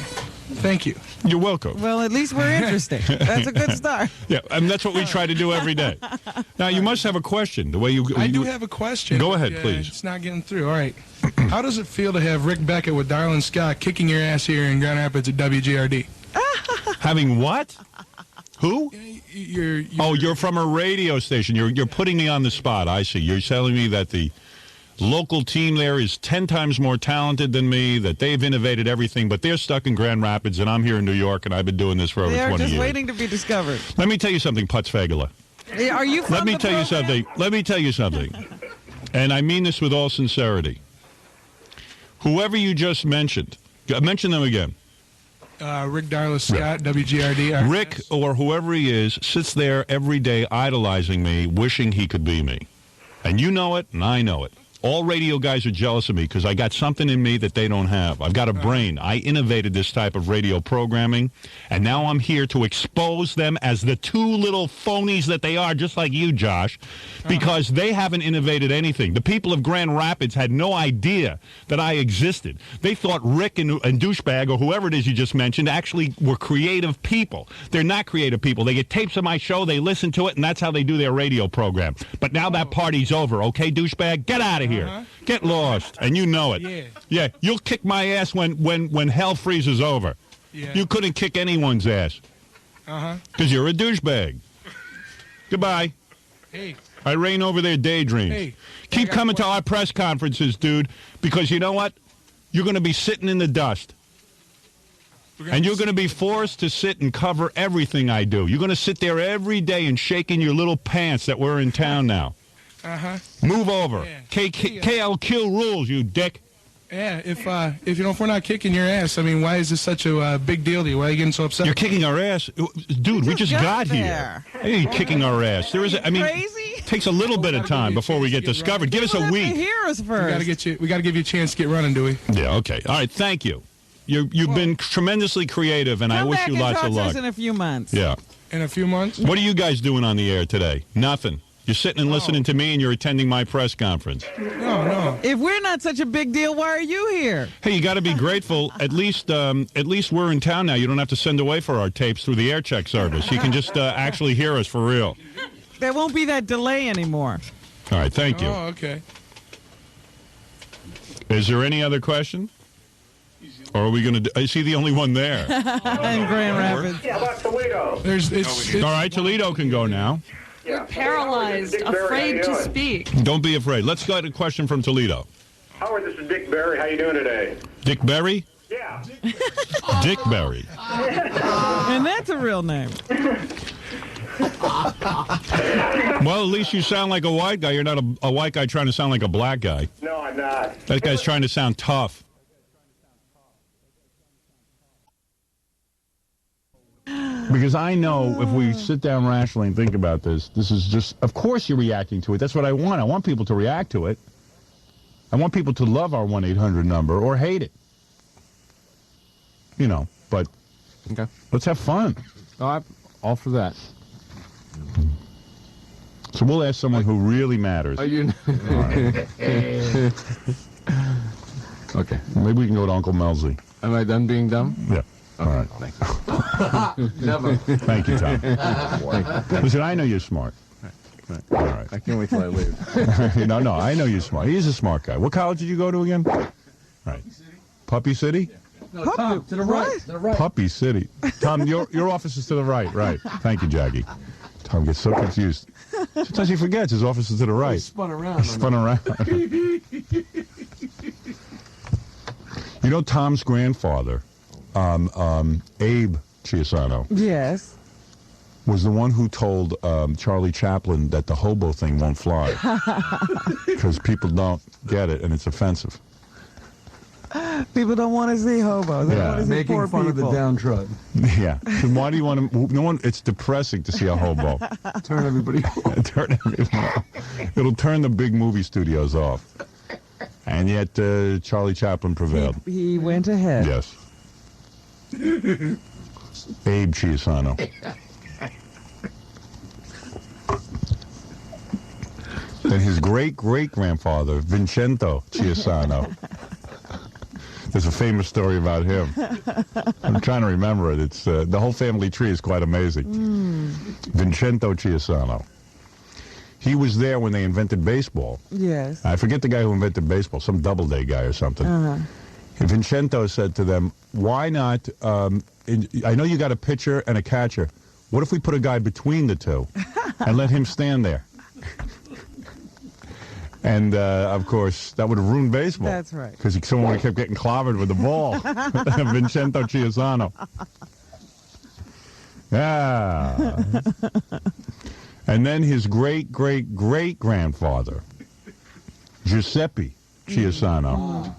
Thank you. You're welcome. Well, at least we're interesting. That's a good start. Yeah, and that's what we try to do every day. Now, you must have a question. The way you, I do have a question. Go ahead, Yeah, please. It's not getting through. All right. How does it feel to have Rick Beckett with Darlene Scott kicking your ass here in Grand Rapids at WGRD? Having what? Who? You're you're from a radio station. You're putting me on the spot. I see. You're telling me that the local team there is 10 times more talented than me, that they've innovated everything, but they're stuck in Grand Rapids, and I'm here in New York, and I've been doing this for over 20 years. They're just waiting to be discovered. Let me tell you something, Putz Fagala. Are you from Let me tell you something. And I mean this with all sincerity. Whoever you just mentioned, mention them again. Rick Darla Scott, WGRD. Rick, or whoever he is, sits there every day idolizing me, wishing he could be me. And you know it, and I know it. All radio guys are jealous of me because I got something in me that they don't have. I've got a brain. I innovated this type of radio programming, and now I'm here to expose them as the two little phonies that they are, just like you, Josh, because they haven't innovated anything. The people of Grand Rapids had no idea that I existed. They thought Rick and Douchebag, or whoever it is you just mentioned, actually were creative people. They're not creative people. They get tapes of my show, they listen to it, and that's how they do their radio program. But now that party's over, okay, Douchebag? Get out of here. Get lost, and you know it. Yeah, you'll kick my ass when hell freezes over. Yeah. You couldn't kick anyone's ass. Because you're a douchebag. Goodbye. Hey. I reign over their daydreams. Hey. Keep coming to our press conferences, dude, because you know what? You're going to be sitting in the dust. And you're going to be forced to sit and cover everything I do. You're going to sit there every day and shake in your little pants that we're in town now. Move over. Yeah. KL kill rules, you dick. Yeah, if we're not kicking your ass, I mean, why is this such a big deal to you? Why are you getting so upset? You're kicking our ass, dude. We just got here. Hey, kicking our ass. There is, it takes a little bit of time before we get discovered. Give us a week. Hear us first. We got to give you a chance to get running, Dewey. Yeah. Okay. All right. Thank you. You've been tremendously creative, and I wish you lots of luck. In a few months. Yeah. In a few months. What are you guys doing on the air today? Nothing. You're sitting and listening to me, and you're attending my press conference. No. If we're not such a big deal, why are you here? Hey, you got to be grateful. At least we're in town now. You don't have to send away for our tapes through the air check service. You can just actually hear us for real. There won't be that delay anymore. All right, thank you. Oh, okay. Is there any other question? Or are we going to? Is he the only one there? In Grand Rapids. Yeah, about Toledo. All right, Toledo can go now. You're paralyzed, afraid to speak. Don't be afraid. Let's get a question from Toledo. Howard, this is Dick Berry. How you doing today? Dick Berry? Yeah. Dick Berry. And that's a real name. Well, at least you sound like a white guy. You're not a white guy trying to sound like a black guy. No, I'm not. That guy's trying to sound tough. Because I know if we sit down rationally and think about this, this is just, of course you're reacting to it. That's what I want. I want people to react to it. I want people to love our 1-800 number or hate it. You know, but let's have fun. Oh, I'm all for that. So we'll ask someone who really matters. Are you? Okay. Maybe we can go to Uncle Melzy. Am I done being dumb? Yeah. All right. Never. Thank you, Tom. Listen, I know you're smart. Right. All right. I can't wait till I leave. No, I know you're smart. He's a smart guy. What college did you go to again? Right. Puppy City? No, Tom, to the right. To the right. Puppy City. Tom, your office is to the right. Right. Thank you, Jackie. Tom gets so confused. Sometimes he forgets his office is to the right. He spun around. Spun around. You know Tom's grandfather, Abe Chiasano. Yes. Was the one who told Charlie Chaplin that the hobo thing won't fly because people don't get it and it's offensive. People don't want to see hobos. They want to see making poor fun people. of the downtrodden. Yeah. So why do you want to? No one. It's depressing to see a hobo. Turn everybody off. Turn everyone off. It'll turn the big movie studios off. And yet Charlie Chaplin prevailed. He went ahead. Yes. Abe Chiasano. Then his great-great-grandfather, Vincenzo Chiasano. There's a famous story about him. I'm trying to remember it. It's the whole family tree is quite amazing. Vincenzo Chiasano. He was there when they invented baseball. Yes. I forget the guy who invented baseball, some Doubleday guy or something. Vincenzo said to them, why not, I know you got a pitcher and a catcher. What if we put a guy between the two and let him stand there? And, of course, that would have ruined baseball. That's right. Because someone would have kept getting clobbered with the ball. Vincenzo Chiasano. Yeah. And then his great-great-great-grandfather, Giuseppe Chiasano,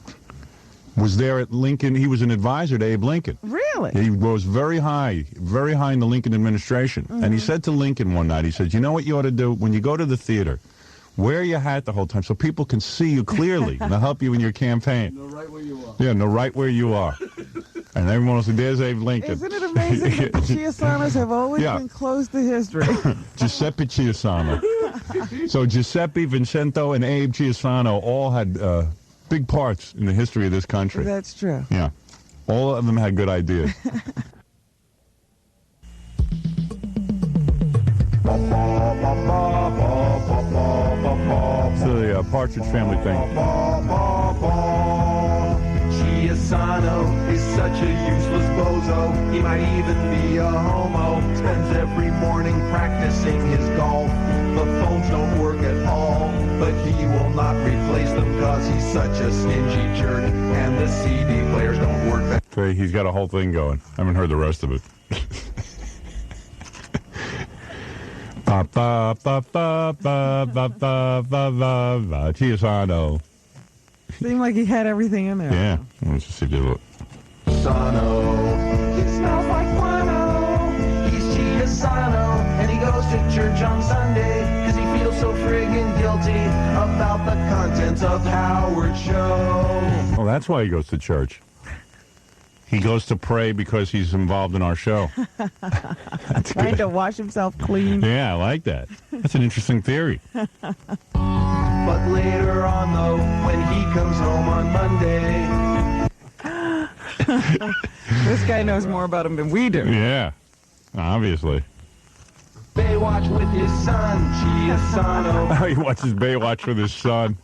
was there at Lincoln. He was an advisor to Abe Lincoln. Really? He was very high in the Lincoln administration. And he said to Lincoln one night, he said, you know what you ought to do? When you go to the theater, wear your hat the whole time so people can see you clearly and they'll help you in your campaign. Know right where you are. Yeah, know right where you are. And everyone will say, there's Abe Lincoln. Isn't it amazing that the Chiasanos have always been close to history? Giuseppe Chiasano. So Giuseppe, Vincenzo, and Abe Chiasano all had big parts in the history of this country. That's true. Yeah. All of them had good ideas. It's the Partridge Family thing. Chiasano is such a useless bozo. He might even be a homo. Spends every morning practicing his golf. The phones don't work at all, but he will not replace them because he's such a stingy jerk. And the CD players don't work. So he's got a whole thing going. I haven't heard the rest of it. Ba ba ba ba ba ba ba ba ba. Chiasano. Seemed like he had everything in there. Yeah. Let's just see if they look. Chiasano. He smells like guano. He's Chiasano, and he goes to church on Sunday because he feels so friggin' guilty about the contents of Howard's show. Well, that's why he goes to church. He goes to pray because he's involved in our show. Trying to wash himself clean. Yeah, I like that. That's an interesting theory. But later on, though, when he comes home on Monday... This guy knows more about him than we do. Yeah, obviously. Baywatch with his son, Chiasano. He watches Baywatch with his son.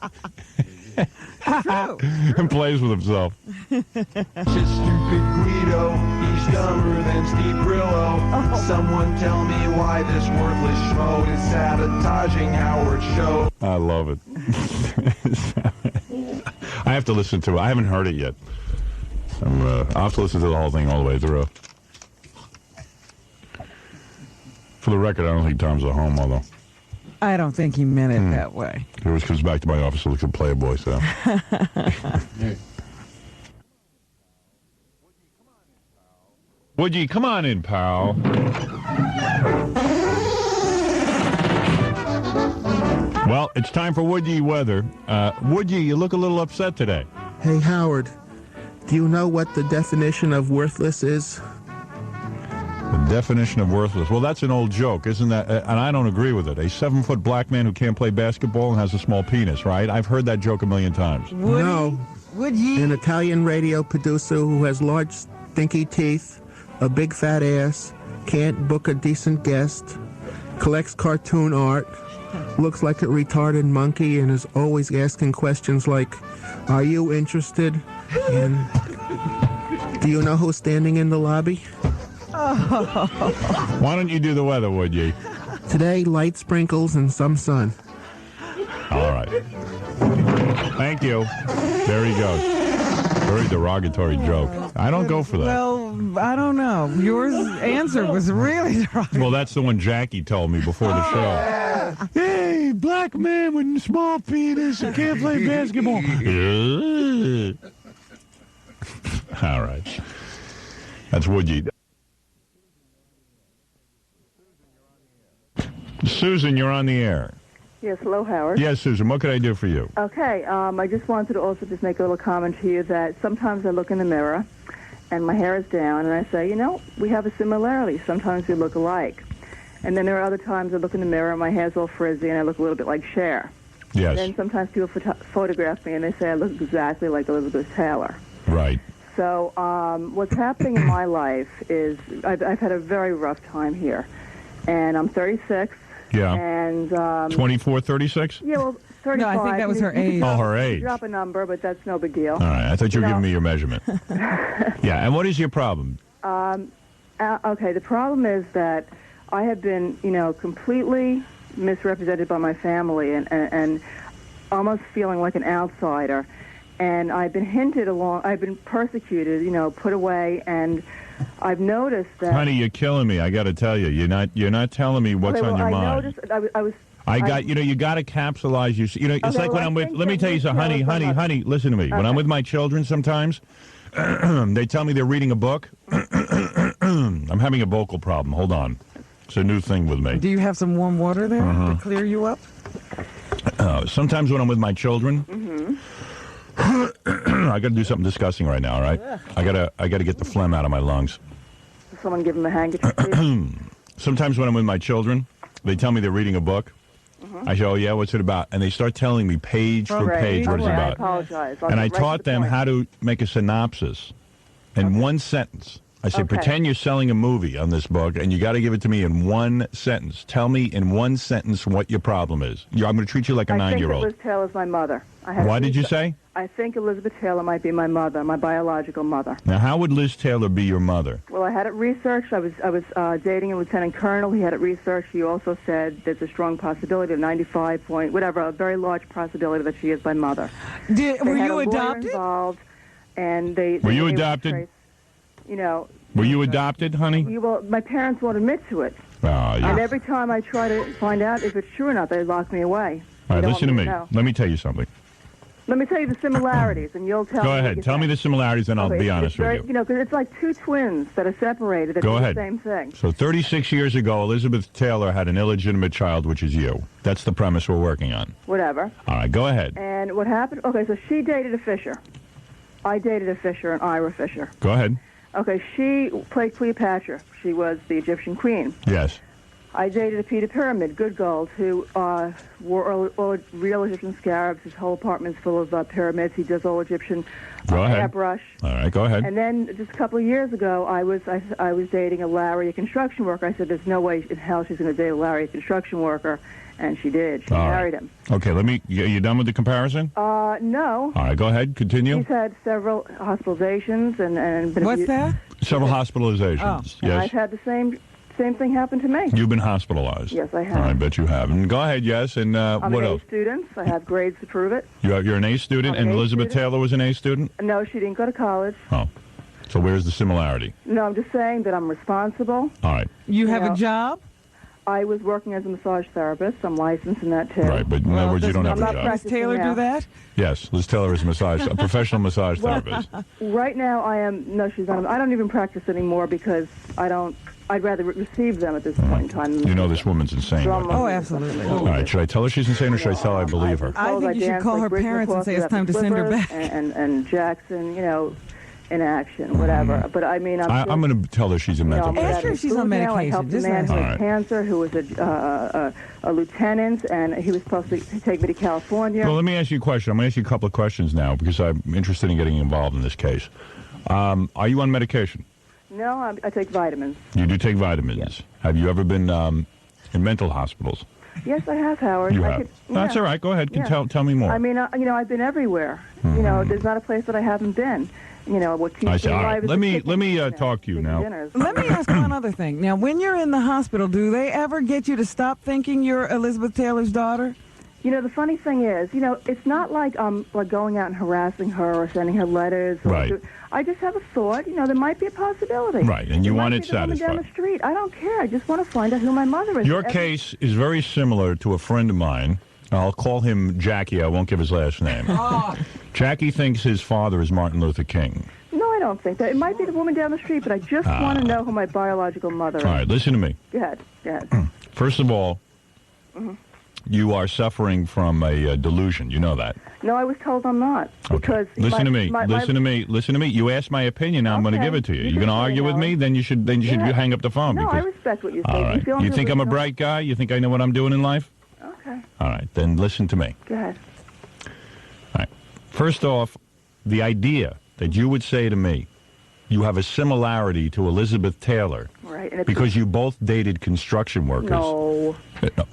And plays with himself. Just stupid Guido, he's dumber than Steve Grillo. Someone tell me why this worthless schmo is sabotaging Howard's show. I love it. I have to listen to it. I haven't heard it yet. I'll have to listen to the whole thing all the way through. For the record, I don't think Tom's a homo, though. I don't think he meant it that way. He always comes back to my office and looks at Playboy, so. Woodie, come on in, pal. Well, it's time for Woodie weather. Woodie, you look a little upset today. Hey, Howard, do you know what the definition of worthless is? The definition of worthless. Well, that's an old joke, isn't that? And I don't agree with it. A 7-foot black man who can't play basketball and has a small penis, right? I've heard that joke a million times. No. An Italian radio producer who has large, stinky teeth, a big fat ass, can't book a decent guest, collects cartoon art, looks like a retarded monkey, and is always asking questions like, are you interested? And do you know who's standing in the lobby? Why don't you do the weather, would you? Today, light sprinkles and some sun. All right. Thank you. There he goes. Very derogatory joke. I don't go for that. Well, I don't know. Your answer was really derogatory. Well, that's the one Jackie told me before the show. Hey, black man with a small penis and can't play basketball. All right. That's Woodie. Susan, you're on the air. Yes, hello, Howard. Yes, Susan, what could I do for you? Okay, I just wanted to also just make a little comment to you that sometimes I look in the mirror and my hair is down and I say, you know, we have a similarity. Sometimes we look alike. And then there are other times I look in the mirror and my hair's all frizzy and I look a little bit like Cher. And then sometimes people photograph me and they say I look exactly like Elizabeth Taylor. Right. So what's happening in my life is I've had a very rough time here. And I'm 36. Yeah. And 24, 36? Yeah, well, 35. No, I think that was her age. Oh, her age. Drop a number, but that's no big deal. All right. I thought you were giving me your measurement. Yeah. And what is your problem? Okay, the problem is that I have been, completely misrepresented by my family and almost feeling like an outsider. And I've been I've been persecuted, put away, and I've noticed that... Honey, you're killing me. I got to tell you. You're not telling me what's on your mind. You got to capsulize your... it's like when I'm with... Let me tell you something. Honey, listen to me. Okay. When I'm with my children sometimes, they tell me they're reading a book. I'm having a vocal problem. Hold on. It's a new thing with me. Do you have some warm water there to clear you up? Sometimes when I'm with my children... I got to do something disgusting right now, all right? Yeah. I got to get the phlegm out of my lungs. Someone give him a handkerchief, please? Sometimes when I'm with my children, they tell me they're reading a book. I say, oh, yeah, what's it about? And they start telling me page for page what it's about. I apologize. And I taught them how to make a synopsis in one sentence. I said, pretend you're selling a movie on this book, and you got to give it to me in one sentence. Tell me in one sentence what your problem is. I'm going to treat you like a 9-year-old. I think Liz Taylor's my mother. Why did you say? I think Elizabeth Taylor might be my mother, my biological mother. Now, how would Liz Taylor be your mother? Well, I had it researched. I was dating a lieutenant colonel. He had it researched. He also said there's a strong possibility of 95 point, whatever, a very large possibility that she is my mother. Were you adopted? Involved, and were you adopted? Were you adopted, honey? Well, my parents won't admit to it. And every time I try to find out if it's true or not, they lock me away. All right, listen to me. Let me tell you something. Let me tell you the similarities, and you'll tell me. Go ahead. Tell me the similarities, and I'll be honest with you. Because it's like two twins that are separated that do the same thing. So 36 years ago, Elizabeth Taylor had an illegitimate child, which is you. That's the premise we're working on. Whatever. All right, go ahead. And what happened? Okay, so she dated a Fisher. I dated a Fisher, an Ira Fisher. Go ahead. Okay, she played Cleopatra. She was the Egyptian queen. Yes. I dated a Peter Pyramid, good gold, who wore all real Egyptian scarabs. His whole apartment's full of pyramids. He does all Egyptian airbrush. All right, go ahead. And then just a couple of years ago, I was dating a Larry, a construction worker. I said, there's no way in hell she's going to date a Larry, a construction worker. And she did. She married him. Okay, you done with the comparison? No. All right, go ahead. Continue. He's had several hospitalizations and been What's that? Several hospitalizations. Oh. Yes. I've had the same thing happen to me. You've been hospitalized. Yes, I have. I bet you have. And go ahead, yes. And I'm what an else? A student. I have grades to prove it. You're an A student, and Elizabeth Taylor was an A student? No, she didn't go to college. Oh. So where's the similarity? No, I'm just saying that I'm responsible. All right. You have a job? I was working as a massage therapist. I'm licensed in that, too. Right, but in other words, you don't have a job. Does Taylor do that? Yes, Liz Taylor is a professional massage therapist. Right now, I am. No, she's not. I don't even practice anymore because I'd rather receive them at this point in time. You know this woman's insane. Oh, absolutely. All right, should I tell her she's insane or should I tell her I believe her? I think you should call her parents and say it's time to send her back. And Jackson, in action, whatever. But I mean, I'm going to tell her she's a mental patient. Ask her if she's on medication. I helped a man who had cancer, who was a lieutenant, and he was supposed to take me to California. Well, let me ask you a question. I'm going to ask you a couple of questions now because I'm interested in getting involved in this case. Are you on medication? No, I take vitamins. You do take vitamins. Yes. Have you ever been in mental hospitals? Yes, I have, Howard. You have. That's all right. Go ahead. Tell me more. I mean, I've been everywhere. There's not a place that I haven't been. What keeps I see. All right. Let me talk to you now. Let me ask one other thing. Now, when you're in the hospital, do they ever get you to stop thinking you're Elizabeth Taylor's daughter? The funny thing is, it's not like I'm going out and harassing her or sending her letters. Right. I just have a thought. There might be a possibility. Right, and you want it satisfied. Down the street. I don't care. I just want to find out who my mother is. Your case is very similar to a friend of mine. I'll call him Jackie. I won't give his last name. Jackie thinks his father is Martin Luther King. No, I don't think that. It might be the woman down the street, but I just want to know who my biological mother is. All right, listen to me. Go ahead. First of all, you are suffering from a delusion. You know that. No, I was told I'm not. Because listen to me. You asked my opinion. Now I'm going to give it to you. You're going to argue with me? Then you should hang up the phone. No, I respect what you say. All right. You think I'm a bright guy? You think I know what I'm doing in life? Okay. All right, then listen to me. Go ahead. All right. First off, the idea that you would say to me, you have a similarity to Elizabeth Taylor. Right. And because you both dated construction workers. No.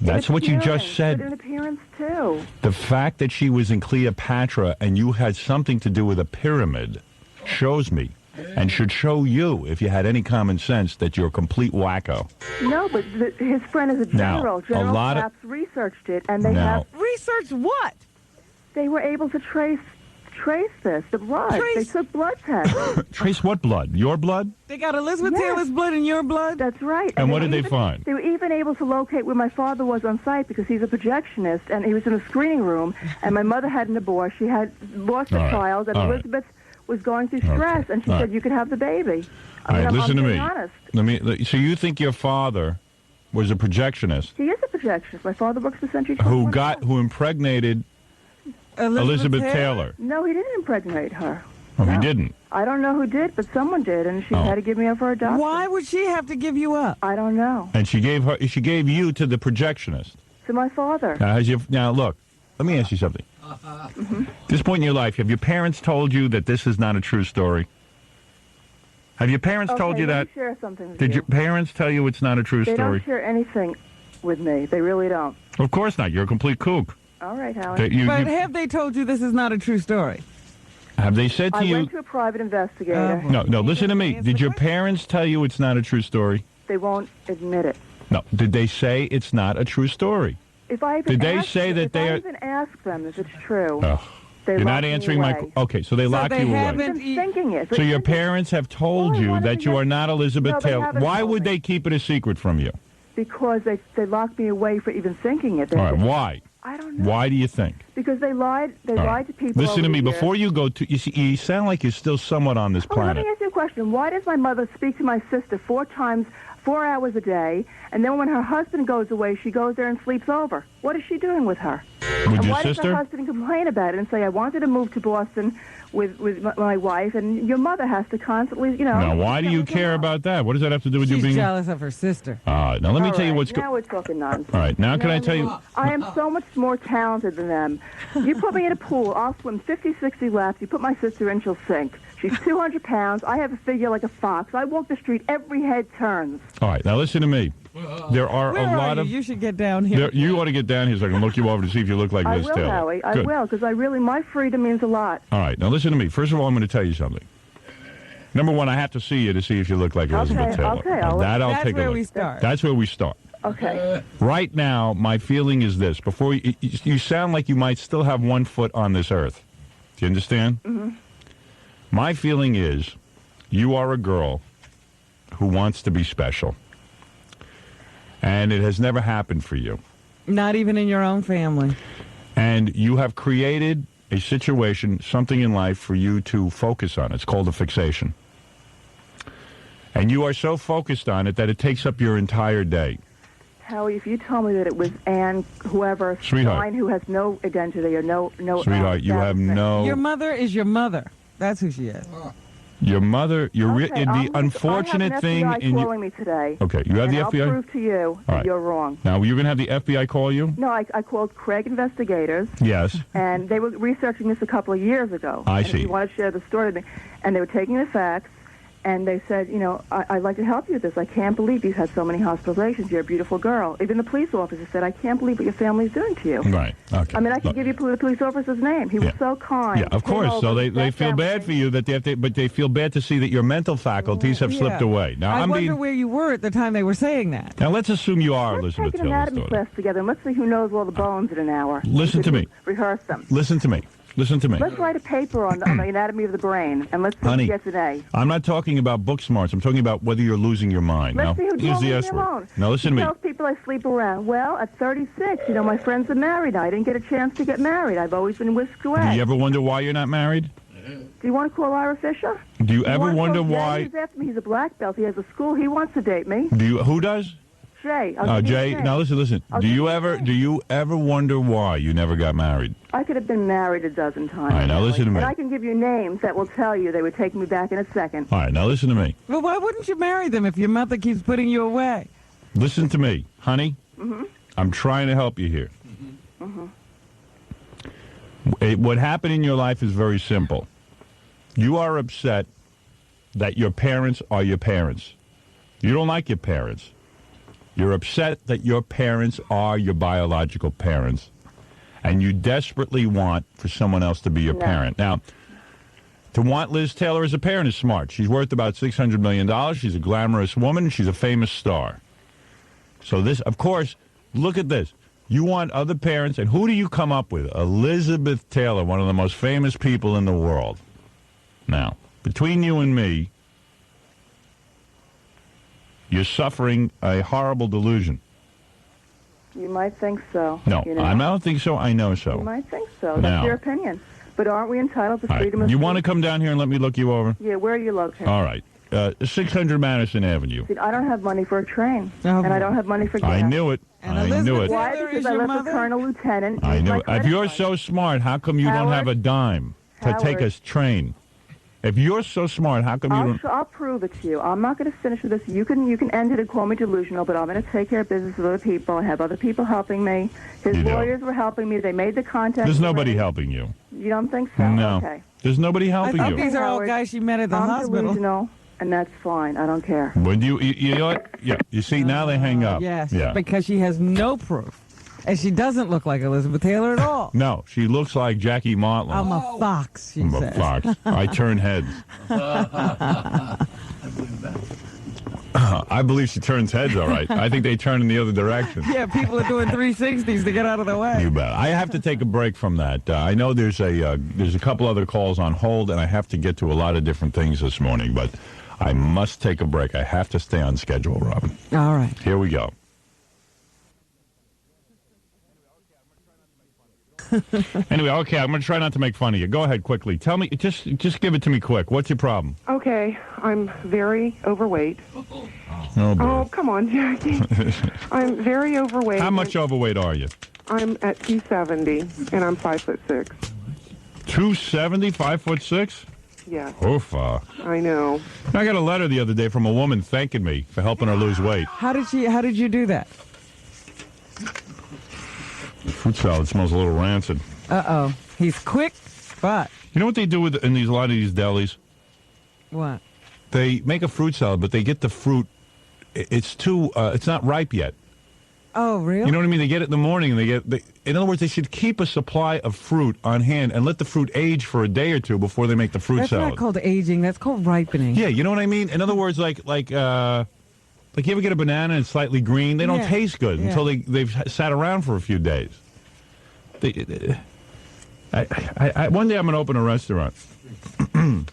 That's what you just said. But in appearance, too. The fact that she was in Cleopatra and you had something to do with a pyramid shows me, and should show you, if you had any common sense, that you're a complete wacko. No, but his friend is a general. General Capps researched it, and they have... Researched what? They were able to trace this, the blood. They took blood tests. Trace what blood? Your blood? They got Elizabeth Taylor's blood in your blood? That's right. And what did they find? They were even able to locate where my father was on site because he's a projectionist, and he was in the screening room, and my mother had an abortion. She had lost a child, and Elizabeth was going through stress, and she said, you could have the baby. All right, listen to me. Honest. So you think your father was a projectionist? He is a projectionist. My father works for Century who impregnated Elizabeth Taylor? No, he didn't impregnate her. Oh, he didn't? I don't know who did, but someone did, and she had to give me up for adoption. Why would she have to give you up? I don't know. And she gave you to the projectionist? To my father. Now look, let me ask you something. At this point in your life, have your parents told you that this is not a true story? Have your parents told you that? Let me share something with Did your parents tell you it's not a true They story? don't share anything with me. They really don't. Of course not. You're a complete kook. All right, Howard. But have they told you this is not a true story? Have they said to I you... went to a private investigator. No, listen to me. Did your parents tell you it's not a true story? They won't admit it. No. Did they say it's not a true story? If I even Did they ask say them, that if they I are... even ask them if it's true, they You're lock not me answering away. Okay, so they lock you away. I've been thinking it. So your parents have told you that you are not Elizabeth No, they Taylor. haven't Why told would me. they keep it a secret from you? Because they locked me away for even thinking it. All right, why? I don't know. Why do you think? Because they lied. They All lied right. to people. Listen over to me. the years. Before you go to... You sound like you're still somewhat on this Oh, let planet. me ask you a question. Why does my mother speak to my sister 4 hours a day, and then when her husband goes away, she goes there and sleeps over? What is she doing with her? With and your why does sister? her husband complain about it and say, I wanted to move to Boston with my wife, and your mother has to constantly, Now, why do you care about that? What does that have to do with you She's being... jealous of her sister. All right, now let me All tell you right, what's... Now we're talking nonsense. All right, now can I tell you... I am so much more talented than them. You put me in a pool, I'll swim 50, 60 laps. You put my sister in, she'll sink. She's 200 pounds. I have a figure like a fox. I walk the street, every head turns. All right, now listen to me. There are Where a lot are of... you should get down here. You ought to get down here so I can look you over to see if you look like I Liz will, Taylor. Howie. I Good. will, because my freedom means a lot. All right, now listen to me. First of all, I'm going to tell you something. Number one, I have to see you to see if you look like Elizabeth Taylor. Okay, Now, I'll take a look. That's where we start. That's where we start. Okay. Right now, my feeling is this. Before you sound like you might still have one foot on this earth. Do you understand? Mm-hmm. My feeling is you are a girl who wants to be special. And it has never happened for you. Not even in your own family. And you have created a situation, something in life for you to focus on. It's called a fixation. And you are so focused on it that it takes up your entire day. Howie, if you told me that it was Ann, whoever, Sweetheart. Stein, who has no identity or no... Sweetheart, you have no... Your mother is your mother. That's who she is. Your mother, Okay, the unfortunate thing... I have an FBI calling me today. Okay, you have and the I'll FBI? prove to you All that right. you're wrong. Now, you're going to have the FBI call you? No, I called Craig Investigators. Yes. And they were researching this a couple of years ago. I and see. If you want to share the story with me. And they were taking the facts, and they said, I'd like to help you with this. I can't believe you've had so many hospitalizations. You're a beautiful girl. Even the police officer said, I can't believe what your family's doing to you. Right. Okay. I mean, I can give you the police officer's name. He was so kind. Yeah, of course. So they feel bad for you that they have to, but they feel bad to see that your mental faculties have slipped Yeah. away. Now, I I'm wonder being... where you were at the time they were saying that. Now, let's assume you are Elizabeth Take an Taylor's anatomy daughter. class together, and let's see who knows all the bones in an hour. Listen We to could me. Rehearse them. Listen to me. Listen to me. Let's write a paper on the anatomy of the brain, and let's see Honey, who gets an A. I'm not talking about book smarts. I'm talking about whether you're losing your mind. Let's now, see who here's the leave S me word. alone. Now, listen He to me. tells people I sleep around. Well, at 36, my friends are married. I didn't get a chance to get married. I've always been whisked away. Do you ever wonder why you're not married? Do you want to call Ira Fisher? Do you ever wonder Jay? why... He's after me. He's a black belt. He has a school. He wants to date me. Who does? Jay. I'll give you Jay, his name. now listen. I'll Do give you you ever wonder why you never got married? I could have been married a dozen times. All right, now listen to me. And I can give you names that will tell you. They would take me back in a second. All right, now listen to me. Well, why wouldn't you marry them if your mother keeps putting you away? Listen to me, honey. Mm-hmm. I'm trying to help you here. What happened in your life is very simple. You are upset that your parents are your parents. You don't like your parents. You're upset that your parents are your biological parents, and you desperately want for someone else to be your parent. Now, to want Liz Taylor as a parent is smart. She's worth about $600 million. She's a glamorous woman. She's a famous star. So this, of course, look at this. You want other parents, and who do you come up with? Elizabeth Taylor, one of the most famous people in the world. Now, between you and me, you're suffering a horrible delusion. You might think so. No, you know? I don't think so. I know so. You might think so. Now. That's your opinion. But aren't we entitled to freedom of You speech? want to come down here and let me look you over? Yeah, where are you located? All right. 600 Madison Avenue. See, I don't have money for a train, and I don't have money for gas. I knew it. I knew it. Why? Because I live with Colonel Lieutenant. I Use knew my it. If credit you're card. so smart, how come you don't have a dime to take a train? If you're so smart, how come you don't... I'll prove it to you. I'm not going to finish with this. You can end it and call me delusional, but I'm going to take care of business with other people. I have other people helping me. His lawyers were helping me. They made the contact. There's nobody helping you. You don't think so? No. Okay. There's nobody helping I you. think these are all guys she met at the I'm hospital. Delusional, and that's fine. I don't care. When you know what? Yeah. You see, now they hang up. Yes, Yeah. because she has no proof. And she doesn't look like Elizabeth Taylor at all. No, she looks like Jackie Martling. I'm a fox, she I'm says. a fox. I turn heads. I believe she turns heads, all right. I think they turn in the other direction. Yeah, people are doing 360s to get out of the way. You bet. I have to take a break from that. I know there's a couple other calls on hold, and I have to get to a lot of different things this morning, but I must take a break. I have to stay on schedule, Robin. All right. Here we go. Anyway, okay, I'm going to try not to make fun of you. Go ahead quickly. Tell me, just give it to me quick. What's your problem? Okay, I'm very overweight. Oh, boy. Oh, come on, Jackie. I'm very overweight. How much overweight are you? I'm at 270, and I'm 5'6". 270, 5'6"? Yes. Oofa. I know. I got a letter the other day from a woman thanking me for helping her lose weight. How did you do that? The fruit salad smells a little rancid. Uh-oh. He's quick, but... You know what they do in a lot of these delis? What? They make a fruit salad, but they get the fruit. It's not ripe yet. Oh, really? You know what I mean? They get it in the morning, and in other words, they should keep a supply of fruit on hand and let the fruit age for a day or two before they make the fruit salad. That's not called aging. That's called ripening. Yeah, you know what I mean? In other words, like you ever get a banana and it's slightly green? They don't taste good until they've sat around for a few days. One day I'm going to open a restaurant.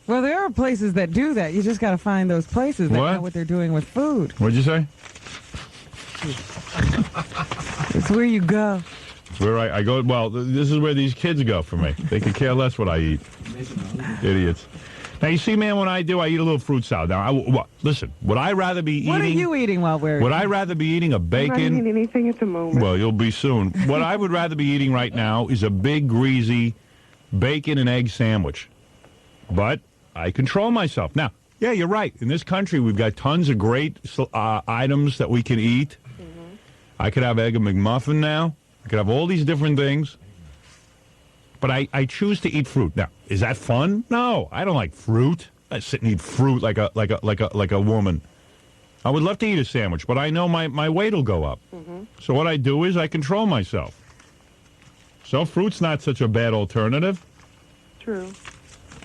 Well, there are places that do that. You just got to find those places that know what they're doing with food. What'd you say? It's where you go. It's where I go. Well, this is where these kids go for me. They could care less what I eat. Idiots. Now, you see, man, when I eat a little fruit salad. Now, listen, would I rather be eating... What are you eating while we're... Would I rather be eating a bacon... I'm not eating anything at the moment. Well, you'll be soon. What I would rather be eating right now is a big, greasy bacon and egg sandwich. But I control myself. Now, yeah, you're right. In this country, we've got tons of great items that we can eat. Mm-hmm. I could have Egg and McMuffin now. I could have all these different things. But I choose to eat fruit. Now, is that fun? No, I don't like fruit. I sit and eat fruit like a woman. I would love to eat a sandwich, but I know my weight will go up. Mm-hmm. So what I do is I control myself. So fruit's not such a bad alternative. True.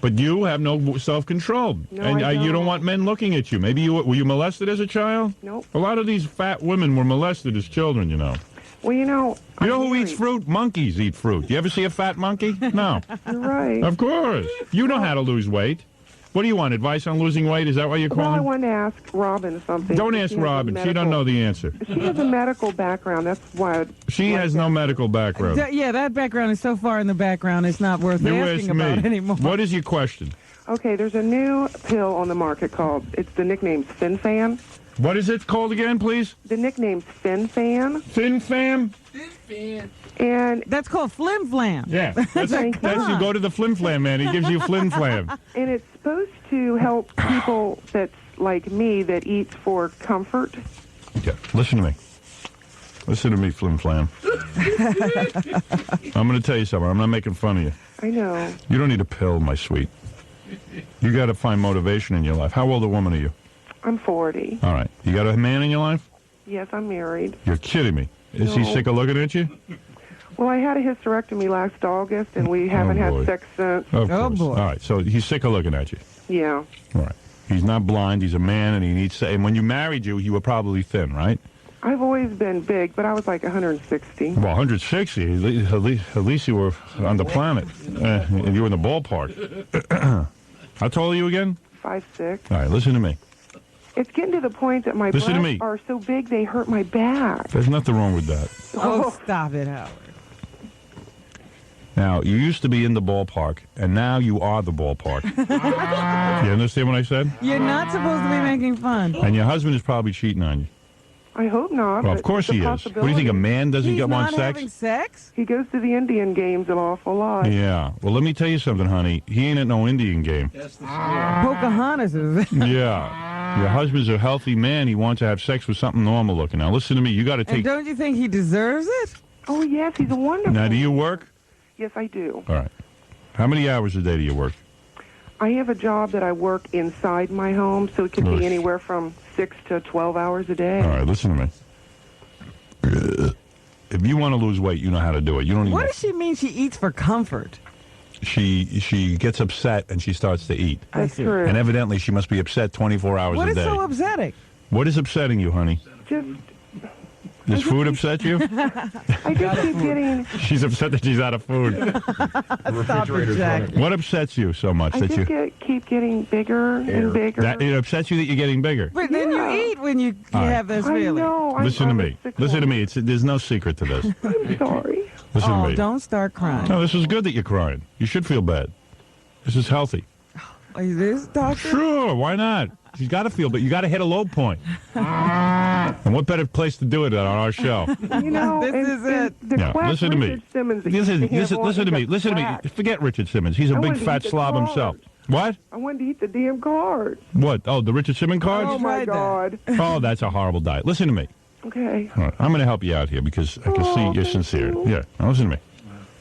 But you have no self-control. No, and I don't. You don't want men looking at you. Maybe were you molested as a child? Nope. A lot of these fat women were molested as children, you know. Well, you know... You know who eats fruit? Monkeys eat fruit. You ever see a fat monkey? No. You're right. Of course. You know how to lose weight. What do you want, advice on losing weight? Is that why you're calling? Well, I wanted to ask Robin something. Don't ask Robin. She don't know the answer. She has a medical background. That's why... She has no medical background. Yeah, that background is so far in the background, it's not worth asking about anymore. What is your question? Okay, there's a new pill on the market called... The nickname's FinFan. What is it called again, please? The nickname's FinFan. FinFan? FinFan. And that's called Flim Flam. Yeah, that's you go to the Flim Flam man. He gives you Flim Flam. And it's supposed to help people that's like me that eats for comfort. Okay, listen to me. Listen to me, Flim Flam. I'm going to tell you something. I'm not making fun of you. I know. You don't need a pill, my sweet. You got to find motivation in your life. How old a woman are you? I'm 40. All right. You got a man in your life? Yes, I'm married. You're kidding me. Is he No. sick of looking at you? Well, I had a hysterectomy last August, and we haven't boy. had sex since. Of course. All right. So he's sick of looking at you. Yeah. All right. He's not blind. He's a man, and he needs to. And when you married you were probably thin, right? I've always been big, but I was like 160. Well, 160. At least you were on the planet. And you were in the ballpark. How tall are you again? 5'6". All right. Listen to me. It's getting to the point that my Listen to breasts me. are so big they hurt my back. There's nothing wrong with that. Oh, stop it, Howard. Now, you used to be in the ballpark, and now you are the ballpark. You understand what I said? You're not supposed to be making fun. And your husband is probably cheating on you. I hope not. Well, of but course it's a he is. What do you think, a man doesn't He's get not want having sex? sex? He goes to the Indian games an awful lot. Yeah. Well, let me tell you something, honey. He ain't at no Indian game. Pocahontas is. Yeah. Your husband's a healthy man. He wants to have sex with something normal looking. Now, listen to me. You got to And take... don't you think he deserves it? Oh, yes, he's a wonderful. Now, do you work? Yes, I do. All right. How many hours a day do you work? I have a job that I work inside my home, so it could Ugh. be anywhere from 6 to 12 hours a day. All right, listen to me. If you want to lose weight, you know how to do it. You don't What even... does she mean she eats for comfort? She gets upset and she starts to eat. That's true. And evidently she must be upset 24 hours What a is day. so upsetting? What is upsetting you, honey? Just, Does food upset you? I just keep getting. She's upset that she's out of food. Stop it, Jack. What upsets you so much I that just you... keep getting bigger and bigger. That, it upsets you that you're getting bigger. But then you eat when you All right. have this feeling. I know. Listen to I'm me. a sick Listen to woman. me. There's no secret to this. I'm sorry. Listen to Oh, me. don't start crying. No, this is good that you're crying. You should feel bad. This is healthy. Is this, doctor? Sure, why not? You got to feel, but you got to hit a low point. And what better place to do it than on our show? You know, This is it. The Yeah, quack listen to me. Richard Simmons that used to have on Listen to me. the Listen to me. quack. Forget Richard Simmons. He's a I big wanted to fat eat the slob cards. himself. What? I wanted to eat the damn cards. What? Oh, the Richard Simmons cards? Oh, my God. Oh, that's a horrible diet. Listen to me. Okay. All right, I'm going to help you out here because I can see you're sincere. Yeah, now listen to me.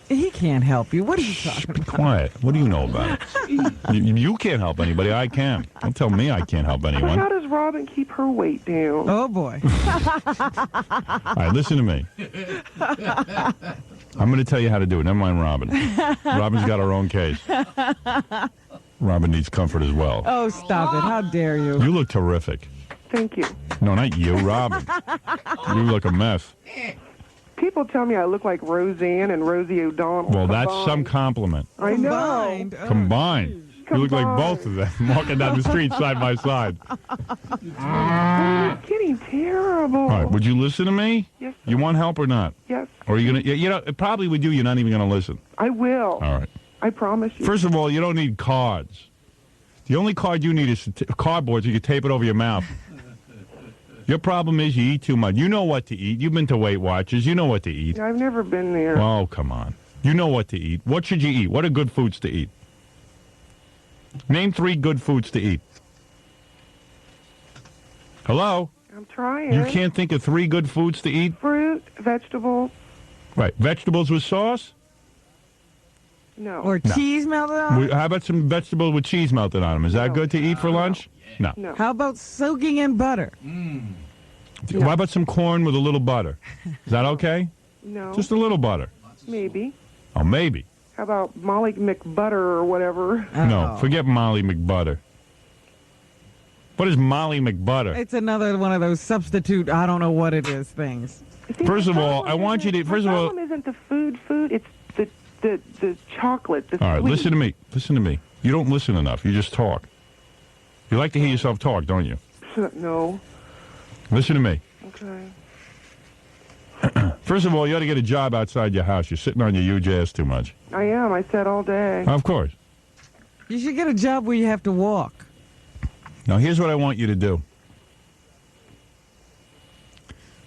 He can't help you. What are you talking about? Quiet. What do you know about it? You can't help anybody. I can. Don't tell me I can't help But how anyone. does Robin keep her weight down? Oh, boy. All right, listen to me. I'm going to tell you how to do it. Never mind Robin. Robin's got her own case. Robin needs comfort as well. Oh, stop it. How dare you? You look terrific. Thank you. No, not you, Robin. You look a mess. People tell me I look like Roseanne and Rosie O'Donnell. Well, that's combined. some compliment. I know. Combined. You look like both of them walking down the street side by side. It's getting terrible. All right, would you listen to me? Yes. You want help or not? Yes, Or are you going to, you know, probably with you, you're not even going to listen. I will. All right. I promise you. First of all, you don't need cards. The only card you need is cardboard so you can tape it over your mouth. Your problem is you eat too much. You know what to eat. You've been to Weight Watchers. You know what to eat. I've never been there. Oh, come on. You know what to eat. What should you eat? What are good foods to eat? Name 3 good foods to eat. Hello? I'm trying. You can't think of 3 good foods to eat? Fruit, vegetables. Right. Vegetables with sauce? No. Or No. cheese melted on? How about some vegetables with cheese melted on them? Is that good to eat for lunch? No. How about soaking in butter? How about some corn with a little butter? Is that okay? No. Just a little butter. Maybe. Oh, maybe. How about Molly McButter or whatever? No, forget Molly McButter. What is Molly McButter? It's another one of those substitute, I don't know what it is things. First of all, I want you to. First of The all, problem isn't the food. It's the chocolate. The all right. sweet. Listen to me. Listen to me. You don't listen enough. You just talk. You like to hear yourself talk, don't you? No. Listen to me. Okay. First of all, you ought to get a job outside your house. You're sitting on your huge ass too much. I am. I said all day. Of course. You should get a job where you have to walk. Now, here's what I want you to do.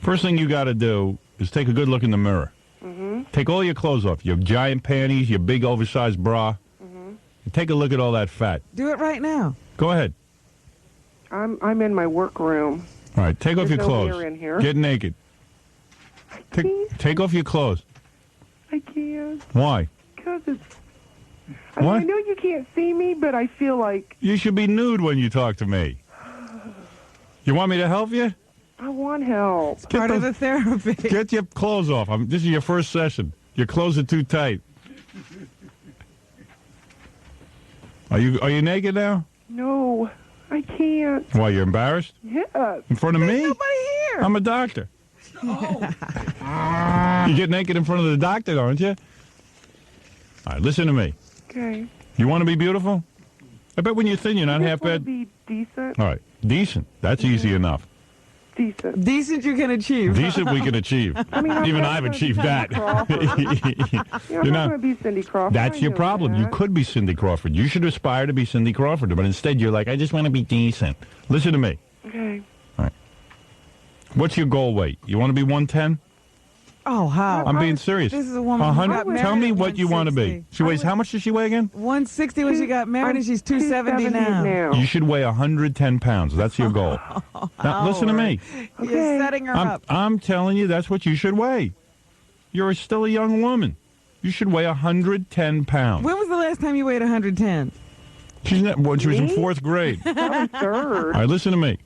First thing you got to do is take a good look in the mirror. Mm-hmm. Take all your clothes off, your giant panties, your big oversized bra. Mm-hmm. And take a look at all that fat. Do it right now. Go ahead. I'm in my workroom. All right, take off There's your no clothes. mirror in here. Get naked. Take off your clothes. I can't. Why? Because it's... I mean, What? I know you can't see me, but I feel like You should be nude when you talk to me. You want me to help you? I want help. Get Part of the therapy. Get your clothes off. This is your first session. Your clothes are too tight. Are you naked now? No, I can't. Why, you're embarrassed? Yeah. In front of me? Nobody here. I'm a doctor. You get naked in front of the doctor, don't you? All right, listen to me. Okay. You want to be beautiful? I bet when you're thin, you're not half I just bad. want to be decent. All right, decent. That's easy enough. Decent. Decent you can achieve. Decent we can achieve. I mean, Even not I've gonna achieved be that. I'm You're not going to be Cindy Crawford. That's I your know problem. You that. could be Cindy Crawford. You should aspire to be Cindy Crawford, but instead you're like, I just want to be decent. Listen to me. Okay. What's your goal weight? You want to be 110? Oh, how? I'm being serious. This is a woman who got married Tell me at what you want to be. 160. She weighs, how much does she weigh again? 160 when she got married, and she's 270 now. You should weigh 110 pounds. That's your goal. Now, listen to me. You're setting her up. I'm telling you, that's what you should weigh. You're still a young woman. You should weigh 110 pounds. When was the last time you weighed 110? She's not, when she was in 4th grade. That was third. All right, listen to me.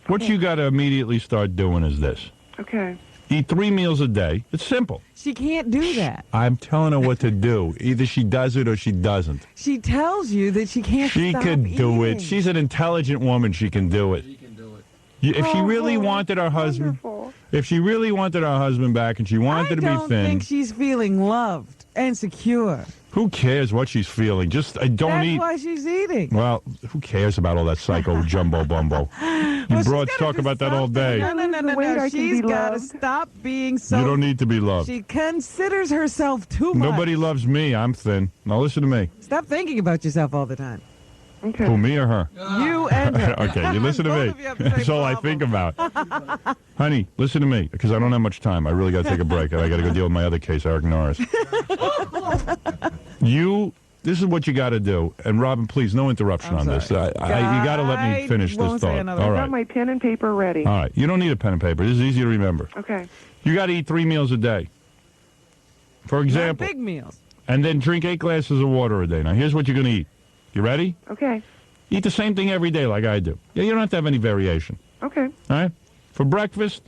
What you got to immediately start doing is this. Okay. Eat 3 meals a day. It's simple. She can't do that. I'm telling her what to do. Either she does it or she doesn't. She tells you that she can't She stop could do eating. it. She's an intelligent woman. She can do it. If she really wanted her husband, if she really wanted her husband back and she wanted to I be don't thin, think she's feeling loved and secure. who cares what she's feeling? Just don't That's eat. why she's eating. Well, who cares about all that psycho jumbo bumbo? You broads talk about that all day. No. She's got to stop being so... You don't need to be loved. She considers herself too much. Nobody loves me. I'm thin. Now listen to me. Stop thinking about yourself all the time. Okay. Who, me or her? You and her. Okay, you listen to Both me. of you have the same That's all I think about. Honey, listen to me, because I don't have much time. I really got to take a break, and I got to go deal with my other case, Eric Norris. This is what you got to do. And Robin, please, no interruption on this. You got to let me finish this thought. All I right. got my pen and paper ready. All right. You don't need a pen and paper. This is easy to remember. Okay. You got to eat 3 meals a day. For example. Not big meals. And then drink 8 glasses of water a day. Now, here's what you're going to eat. You ready? Okay. Eat the same thing every day like I do. Yeah, you don't have to have any variation. Okay. All right? For breakfast,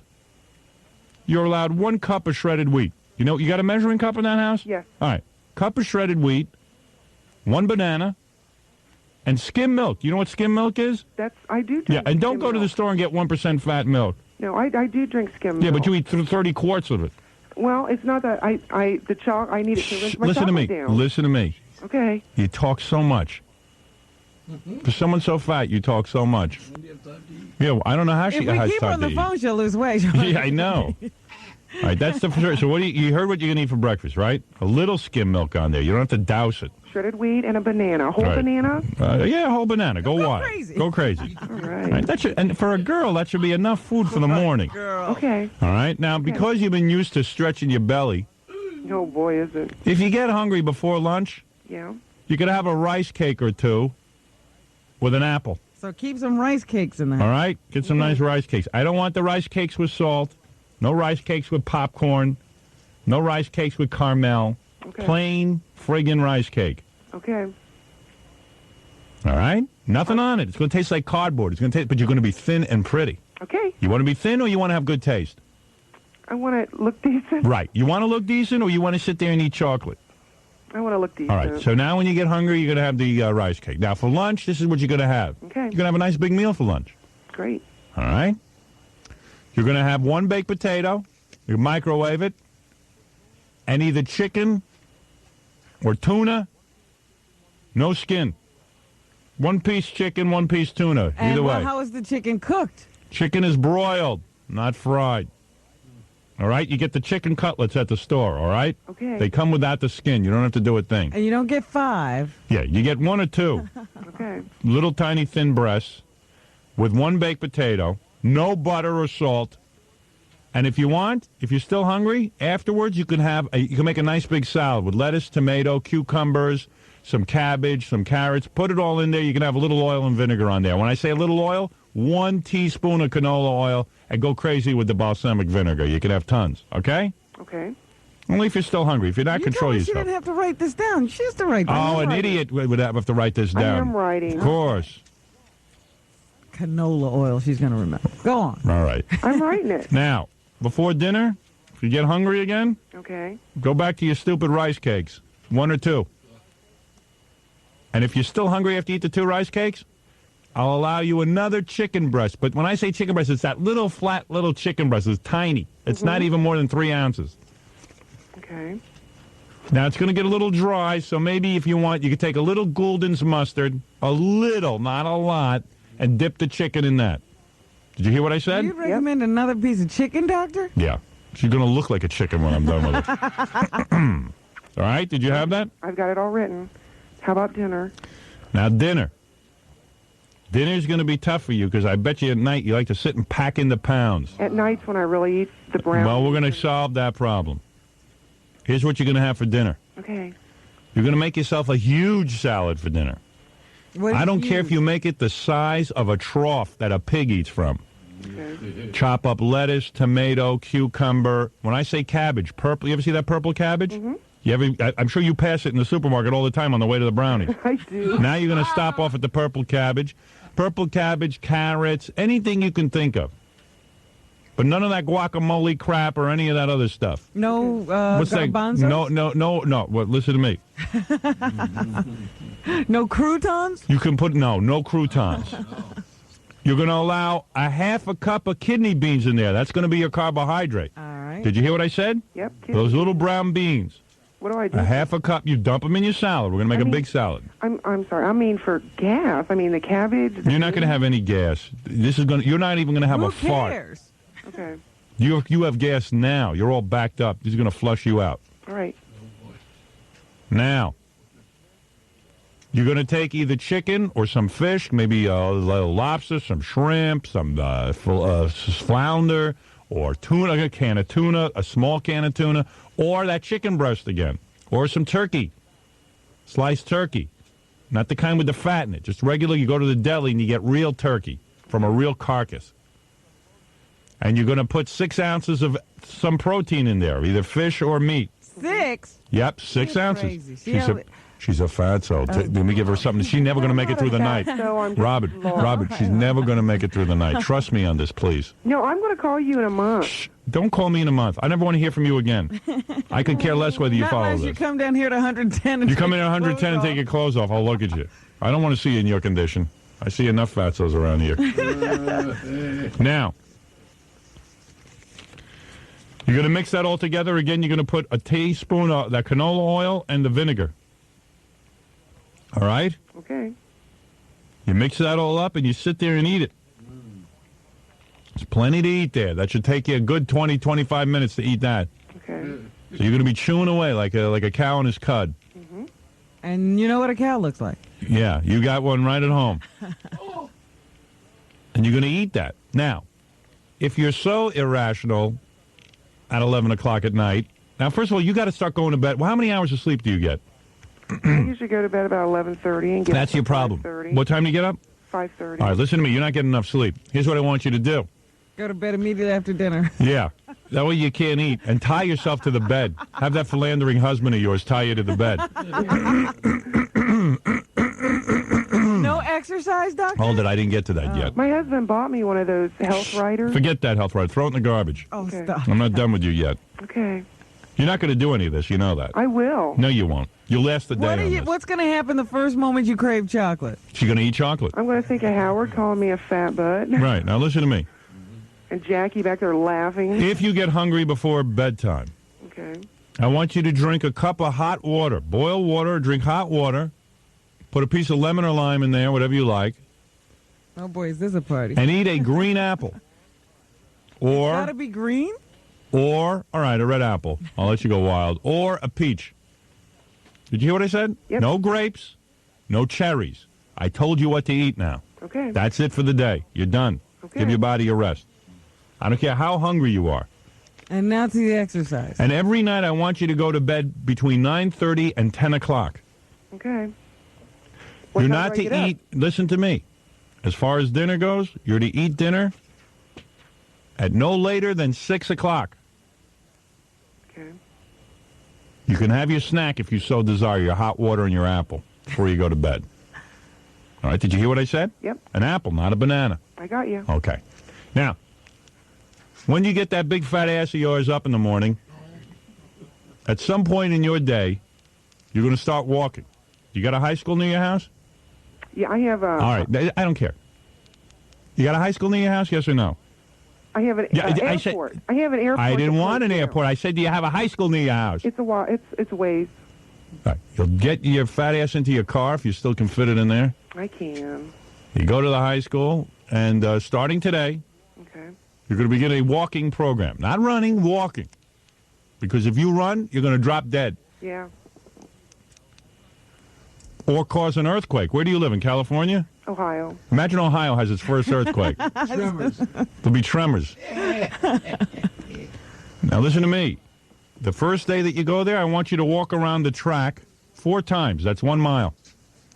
you're allowed 1 cup of shredded wheat. You know, you got a measuring cup in that house? Yes. All right. Cup of shredded wheat, 1 banana, and skim milk. You know what skim milk is? I do drink Yeah, and don't skim go to the milk. store and get 1% fat milk. No, I do drink skim milk. Yeah, but you eat 30 quarts of it. Well, it's not that I need it to rinse my Listen to me. chocolate down. Listen to me. Okay. You talk so much. For someone so fat, you talk so much. Yeah, well, I don't know how she If we has keep her time on to the eat. phone, she'll lose weight. Yeah, I know. All right, that's the first. So what do you heard what you're going to eat for breakfast, right? A little skim milk on there. You don't have to douse it. Shredded wheat and a banana. Whole Right. banana? Yeah, a whole banana. Go wild. crazy. Go crazy. All right. All right, that should, and for a girl, that should be enough food for the morning. Okay. All right. Now, because you've been used to stretching your belly, Oh, boy, is it. if you get hungry before lunch, Yeah. you could have a rice cake or 2 with an apple. So keep some rice cakes in there. All right? Get some nice rice cakes. I don't want the rice cakes with salt. No rice cakes with popcorn. No rice cakes with caramel. Okay. Plain friggin' rice cake. Okay. All right? Nothing on it. It's going to taste like cardboard. It's going to taste, but you're going to be thin and pretty. Okay. You want to be thin or you want to have good taste? I want to look decent. Right. You want to look decent or you want to sit there and eat chocolate? I want to look decent. All right. So now when you get hungry, you're going to have the rice cake. Now for lunch, this is what you're going to have. Okay. You're going to have a nice big meal for lunch. Great. All right? You're going to have 1 baked potato. You microwave it. And either chicken or tuna, no skin. 1 piece chicken, 1 piece tuna. And Either way. how is the chicken cooked? Chicken is broiled, not fried. All right? You get the chicken cutlets at the store, all right? Okay. They come without the skin. You don't have to do a thing. And you don't get 5. Yeah, you get 1 or 2. Okay. Little tiny thin breasts with 1 baked potato, no butter or salt. And if you want, if you're still hungry, afterwards you can make a nice big salad with lettuce, tomato, cucumbers, some cabbage, some carrots. Put it all in there. You can have a little oil and vinegar on there. When I say a little oil, 1 teaspoon of canola oil and go crazy with the balsamic vinegar. You can have tons, okay? Okay. Only if you're still hungry. If you're not, control She yourself. didn't have to write this down. She has to write this Oh, down. an idiot would have to write this down. I am writing. Of course. Canola oil, she's going to remember. Go on. All right. I'm writing it. Now, before dinner, if you get hungry again, Okay. go back to your stupid rice cakes. 1 or 2. And if you're still hungry after you eat the 2 rice cakes, I'll allow you another chicken breast. But when I say chicken breast, it's that little flat little chicken breast. It's tiny. It's not even more than 3 ounces. Okay. Now, it's going to get a little dry, so maybe if you want, you could take a little Gouldens mustard, a little, not a lot, and dip the chicken in that. Did you hear what I said? You recommend another piece of chicken, Doctor? Yeah. She's going to look like a chicken when I'm done with it. All right? Did you have that? I've got it all written. How about dinner? Now, dinner. Dinner's going to be tough for you because I bet you at night you like to sit and pack in the pounds. At nights when I really eat the brown. Well, we're going to solve that problem. Here's what you're going to have for dinner. Okay. You're going to make yourself a huge salad for dinner. I don't care if you make it the size of a trough that a pig eats from. Okay. Chop up lettuce, tomato, cucumber. When I say cabbage, purple. You ever see that purple cabbage? Mm-hmm. You ever? I'm sure you pass it in the supermarket all the time on the way to the brownies. I do. Now you're going to stop off at the purple cabbage. Purple cabbage, carrots, anything you can think of. But none of that guacamole crap or any of that other stuff. No What's that? garbanzos? No. Well, listen to me. No croutons? You can put, no croutons. You're going to allow a half a cup of kidney beans in there. That's going to be your carbohydrate. All right. Did you hear what I said? Yep. Those little brown beans. What do I do? A half a cup. You dump them in your salad. We're going to make a big salad. I'm sorry. I mean for gas. I mean the cabbage. You're not going to have any gas. You're not even going to have Who a fart. cares? Okay. You have gas now. You're all backed up. This is going to flush you out. All right. Now, you're going to take either chicken or some fish, maybe a little lobster, some shrimp, some flounder, or tuna, a can of tuna, a small can of tuna, or that chicken breast again, or some turkey, sliced turkey. Not the kind with the fat in it. Just regular, you go to the deli and you get real turkey from a real carcass. And you're going to put 6 ounces of some protein in there, either fish or meat. 6? Yep, 6 ounces. Crazy. She's a fatso. Let me give her something. She's never going to make it through the night. Robert, she's never going to make it through the night. Trust me on this, please. No, I'm going to call you in a month. Shh, don't call me in a month. I never want to hear from you again. I could care less whether you follow unless this. you come down here to 110 and You come in at take 110 and clothes take your clothes off. I'll look at you. I don't want to see you in your condition. I see enough fatsos around here. Now, you're going to mix that all together. Again, you're going to put a teaspoon of that canola oil and the vinegar. All right? Okay. You mix that all up and you sit there and eat it. There's plenty to eat there. That should take you a good 20, 25 minutes to eat that. Okay. So you're going to be chewing away like a cow in his cud. Mm-hmm. And you know what a cow looks like. Yeah, you got one right at home. And you're going to eat that. Now, if you're so irrational at 11 o'clock at night, now, first of all, you got to start going to bed. Well, how many hours of sleep do you get? I usually go to bed about 11:30 and get That's up your at problem. 5:30. What time do you get up? 5:30. All right, listen to me. You're not getting enough sleep. Here's what I want you to do. Go to bed immediately after dinner. Yeah. That way you can't eat. And tie yourself to the bed. Have that philandering husband of yours tie you to the bed. No exercise, doctor? Hold it. I didn't get to that yet. My husband bought me one of those health riders. Forget that, health right. Throw it in the garbage. Oh, Okay. stop. I'm not done with you yet. Okay. You're not going to do any of this. You know that. I will. No, you won't. You'll last the day on this. What's going to happen the first moment you crave chocolate? She's going to eat chocolate. I'm going to think of Howard calling me a fat butt. Right. Now listen to me. And Jackie back there laughing. If you get hungry before bedtime, Okay. I want you to drink a cup of hot water. Boil water, drink hot water. Put a piece of lemon or lime in there, whatever you like. Oh, boy, is this a party. And eat a green apple. Or, Got to be green? all right, a red apple. I'll let you go wild. Or a peach. Did you hear what I said? Yep. No grapes, no cherries. I told you what to eat now. Okay. That's it for the day. You're done. Okay. Give your body a rest. I don't care how hungry you are. And now to the exercise. And every night I want you to go to bed between 9:30 and 10 o'clock. Okay. You're time not do I to get up? eat, listen to me. As far as dinner goes, you're to eat dinner at no later than 6 o'clock. Okay. You can have your snack if you so desire, your hot water and your apple before you go to bed. All right, did you hear what I said? Yep. An apple, not a banana. I got you. Okay. Now, when you get that big fat ass of yours up in the morning, at some point in your day, you're going to start walking. You got a high school near your house? Yeah, I have a... All right, I don't care. You got a high school near your house, yes or no? I have an airport. I have an airport. I didn't want an airport. I said, do you have a high school near your house? It's a while. It's a ways. All right. You'll get your fat ass into your car if you still can fit it in there. I can. You go to the high school, and starting today, Okay. you're going to begin a walking program. Not running, walking. Because if you run, you're going to drop dead. Yeah. Or cause an earthquake. Where do you live, in California? Ohio. Imagine Ohio has its first earthquake. Tremors. There'll be tremors. Now listen to me. The first day that you go there, I want you to walk around the track 4 times. That's 1 mile.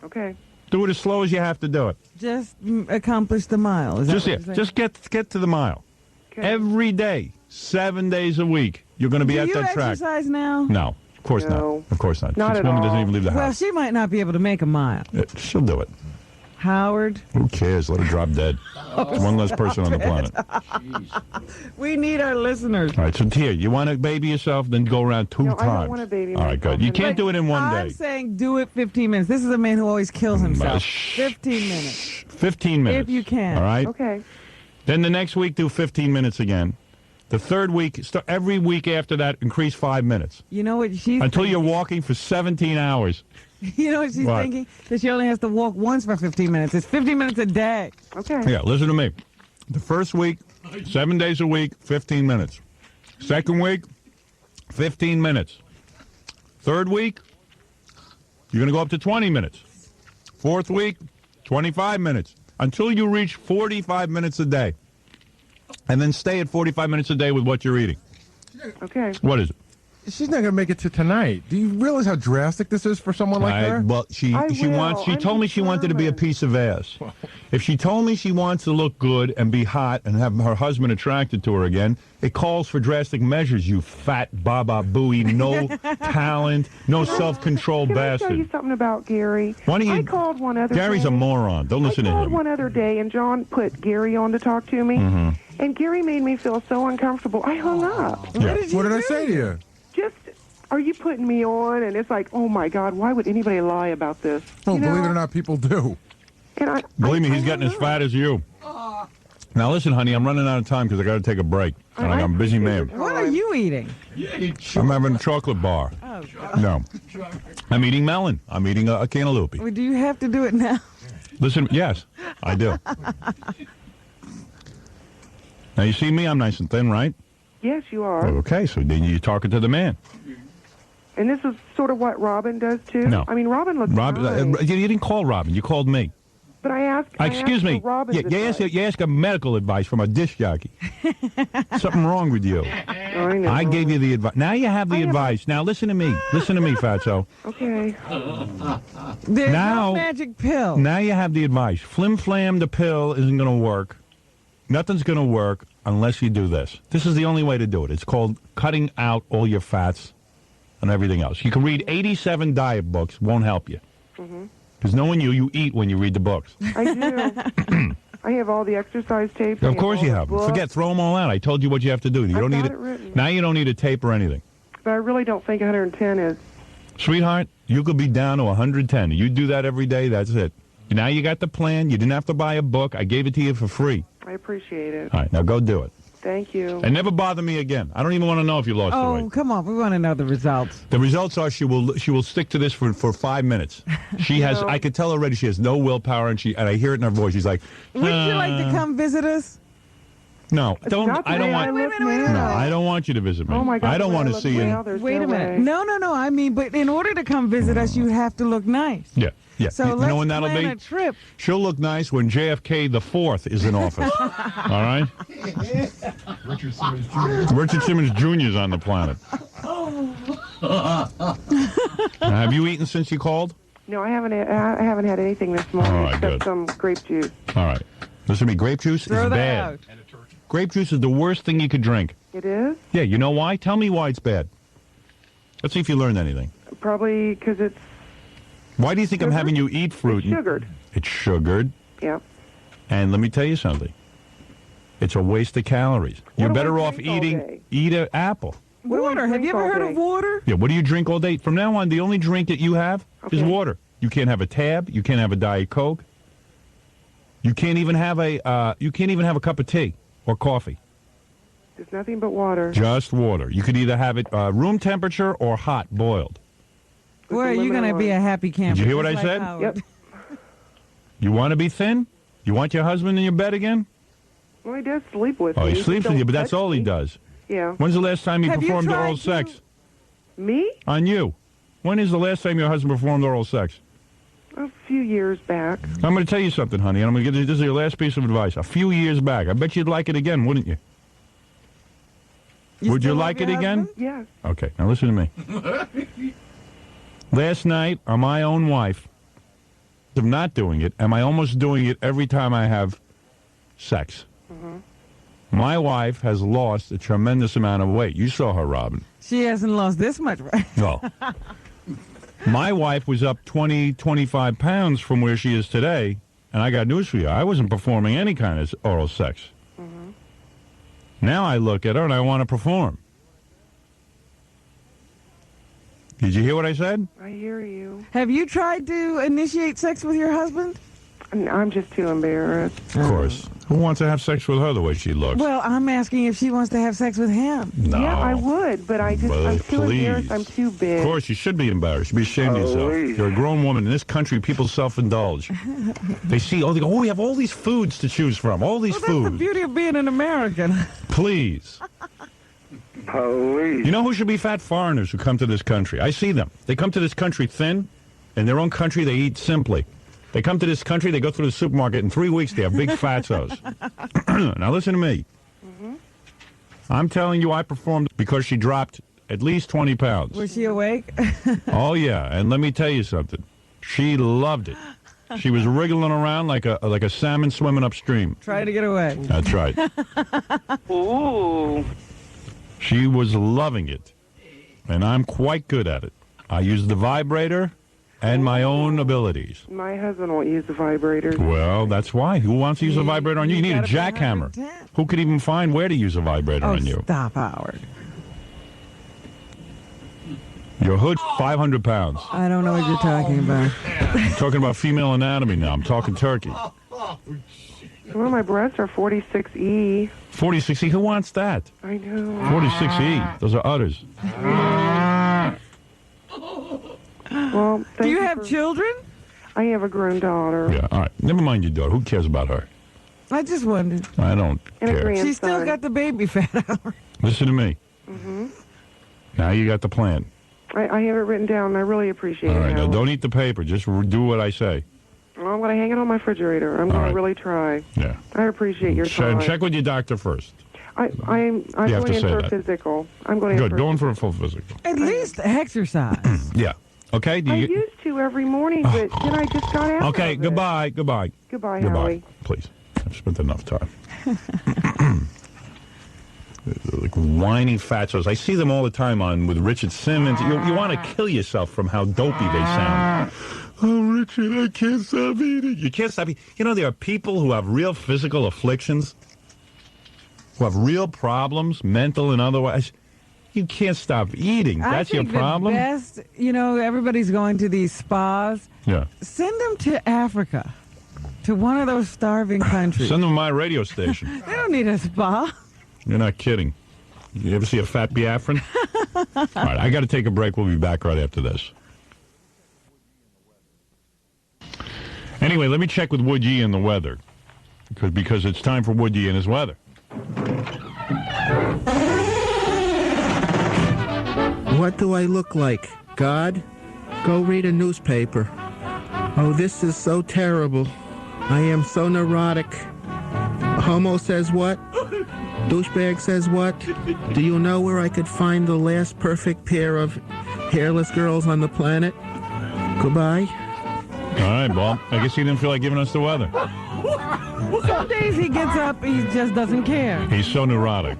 Okay. Do it as slow as you have to do it. Just accomplish the mile. Is that what you're saying? Just get to the mile. Every day, 7 days a week, you're going to be at that Do you track. exercise now? No, of course not. Of course not. Not This at woman all. doesn't even leave the Well, house. she might not be able to make a mile. She'll do it. Howard. Who cares? Let her drop dead. It's one less person on the planet. We need our listeners. All right, so Tia, you want to baby yourself, then go around 2 times. I don't want to baby All right, good. You can't do it in one I'm day. saying do it 15 minutes. This is a man who always kills himself. 15 minutes. 15 minutes. If you can. All right? Okay. Then the next week, do 15 minutes again. The third week, every week after that, increase 5 minutes. You know what she's Until thinking? you're walking for 17 hours. You know what she's What? thinking? That she only has to walk once for 15 minutes. It's 15 minutes a day. Okay. Yeah, listen to me. The first week, 7 days a week, 15 minutes. Second week, 15 minutes. Third week, you're going to go up to 20 minutes. Fourth week, 25 minutes. Until you reach 45 minutes a day. And then stay at 45 minutes a day with what you're eating. Okay. What is it? She's not going to make it to tonight. Do you realize how drastic this is for someone like her? Well, she told me she wanted to be a piece of ass. If she told me she wants to look good and be hot and have her husband attracted to her again, it calls for drastic measures, you fat baba booey, no talent, no self-control Can I bastard. tell you something about Gary? Why don't you- I called one other Gary's day. a moron. Don't listen I to called him. one other day, and John put Gary on to talk to me. Mhm. And Gary made me feel so uncomfortable. I hung up. Yeah. What did I say to you? Just, are you putting me on? And it's like, oh my God, why would anybody lie about this? Oh, You know? believe it or not, people do. And Believe me, he's getting as fat as you. Now listen, honey, I'm running out of time because I got to take a break. And I'm a busy man. What are you eating? I'm having a chocolate bar. Oh, God. No. I'm eating melon. I'm eating a cantaloupe. Well, do you have to do it now? Listen, yes, I do. Now, you see me? I'm nice and thin, right? Yes, you are. Okay, so then you're talking to the man. And this is sort of what Robin does too. No. I mean, Robin looks Rob, nice. you didn't call Robin. You called me. But I asked. Excuse me. Robin's You ask a medical advice from a disc jockey. Something wrong with you. I know. I gave you the advice. Now you have the advice. Now listen to me. Listen to me, Fatso. Okay. There's Now- no magic pill. Now you have the advice. Flim flam, the pill isn't going to work. Nothing's going to work unless you do this. This is the only way to do it. It's called cutting out all your fats and everything else. You can read 87 diet books. Won't help you. Because knowing you eat when you read the books. I do. I have all the exercise tapes. Of course you have. Forget, throw them all out. I told you what you have to do. You don't need got it written. Now you don't need a tape or anything. But I really don't think 110 is. Sweetheart, you could be down to 110. You do that every day, that's it. Now you got the plan. You didn't have to buy a book. I gave it to you for free. I appreciate it. All right, now go do it. Thank you. And never bother me again. I don't even want to know if you lost the weight. Oh, come on. We want to know the results. The results are she will stick to this for 5 minutes. She has, I could tell already she has no willpower, and I hear it in her voice. She's like, Would you like to come visit us? No, don't. not the I don't way want. I look now. No, I don't want you to visit me. Oh my God, I don't the way want I to look see you. now, there's Wait no a minute. way. No. I mean, but in order to come visit us, you have to look nice. Yeah, yeah. So you let's know when that'll plan be? a trip. She'll look nice when JFK the 4th is in office. All right. Richard Simmons Jr. is on the planet. Now, have you eaten since you called? No, I haven't had anything this morning All right, except good. some grape juice. All right. Listen to me. Grape juice Throw is that bad. out. Grape juice is the worst thing you could drink. It is? Yeah, you know why? Tell me why it's bad. Let's see if you learned anything. Probably because it's... Why do you think I'm having you eat fruit? It's sugared. It's sugared. Yeah. And let me tell you something. It's a waste of calories. You're better off eat an apple. Water. Have you ever heard of water? Yeah, what do you drink all day? From now on, the only drink that you have is water. You can't have a Tab. You can't have a Diet Coke. You can't even have a cup of tea or coffee. There's nothing but water. Just water. You could either have it room temperature or hot boiled. Boy, you're going to be a happy camper. Did you hear what I just said? like Howard. Yep. You want to be thin? You want your husband in your bed again? Well, he does sleep with me. Oh, he sleeps with you, but that's all he does. Yeah. When's the last time he Have you performed tried oral to- sex? Me? On you. When is the last time your husband performed oral sex? A few years back. I'm going to tell you something, honey, and I'm going to this is your last piece of advice. A few years back. I bet you'd like it again, wouldn't you? Would you like it again? Yes. Okay, now listen to me. Last night, on my own wife, I'm not doing it. Am I almost doing it every time I have sex? My wife has lost a tremendous amount of weight. You saw her, Robin. She hasn't lost this much, right? No. My wife was up 20, 25 pounds from where she is today, and I got news for you. I wasn't performing any kind of oral sex. Now I look at her and I want to perform. Did you hear what I said? I hear you. Have you tried to initiate sex with your husband? I'm just too embarrassed. Of course. Who wants to have sex with her the way she looks? Well, I'm asking if she wants to have sex with him. No. Yeah, I would, but I'm too please. embarrassed. I'm too big. Of course, you should be embarrassed. You should be ashamed of yourself. You're a grown woman. In this country, people self-indulge. They see, they go, we have all these foods to choose from. All these That's the foods. beauty of being an American. Please. You know who should be fat? Foreigners who come to this country. I see them. They come to this country thin. In their own country, they eat simply. They come to this country, they go through the supermarket. In 3 weeks, they have big fatzos. Now, listen to me. I'm telling you, I performed because she dropped at least 20 pounds. Was she awake? Oh, yeah. And let me tell you something. She loved it. She was wriggling around like a salmon swimming upstream. Trying to get away. That's right. Ooh. She was loving it. And I'm quite good at it. I use the vibrator and my own abilities. My husband won't use the vibrator. Well, that's why. Who wants to use a vibrator on you? You need a jackhammer. Who could even find where to use a vibrator on you? Stop, Howard. Your hood's 500 pounds. I don't know what you're talking about. I'm talking about female anatomy now. I'm talking turkey. Well, my breasts are 46E. 46E, who wants that? I know. 46E, those are udders. Well, do you have children? I have a grown daughter. Yeah, all right. Never mind your daughter. Who cares about her? I just wondered. I don't care. She's still got the baby fat, Howard. Listen to me. Mm-hmm. Now you got the plan. I have it written down, and I really appreciate All it. right, now Howard. don't eat the paper. Just do what I say. Well, I'm going to hang it on my refrigerator. I'm going to really try. Yeah. I appreciate your time. Check with your doctor first. I'm You have going to in say for a that. physical. I'm going in Good. for Go in for a full physical. At least exercise. Yeah. Okay. Do I you? used to every morning, but then I just got out Okay. of it. Goodbye. Goodbye. Goodbye, Goodbye. Howie. Please. I've spent enough time. Like whiny fatzos. I see them all the time on with Richard Simmons. You want to kill yourself from how dopey they sound. Oh, Richard, I can't stop eating. You can't stop eating. You know, there are people who have real physical afflictions, who have real problems, mental and otherwise. You can't stop eating. That's your problem? The best, everybody's going to these spas. Yeah. Send them to Africa, to one of those starving countries. Send them to my radio station. They don't need a spa. You're not kidding. You ever see a fat Biafran? All right, I got to take a break. We'll be back right after this. Anyway, let me check with Woody and the weather, because it's time for Woody and his weather. What do I look like? God? Go read a newspaper. Oh, this is so terrible. I am so neurotic. Homo says what? Douchebag says what? Do you know where I could find the last perfect pair of hairless girls on the planet? Goodbye. right, well, I guess he didn't feel like giving us the weather. Some days he gets up, he just doesn't care. He's so neurotic.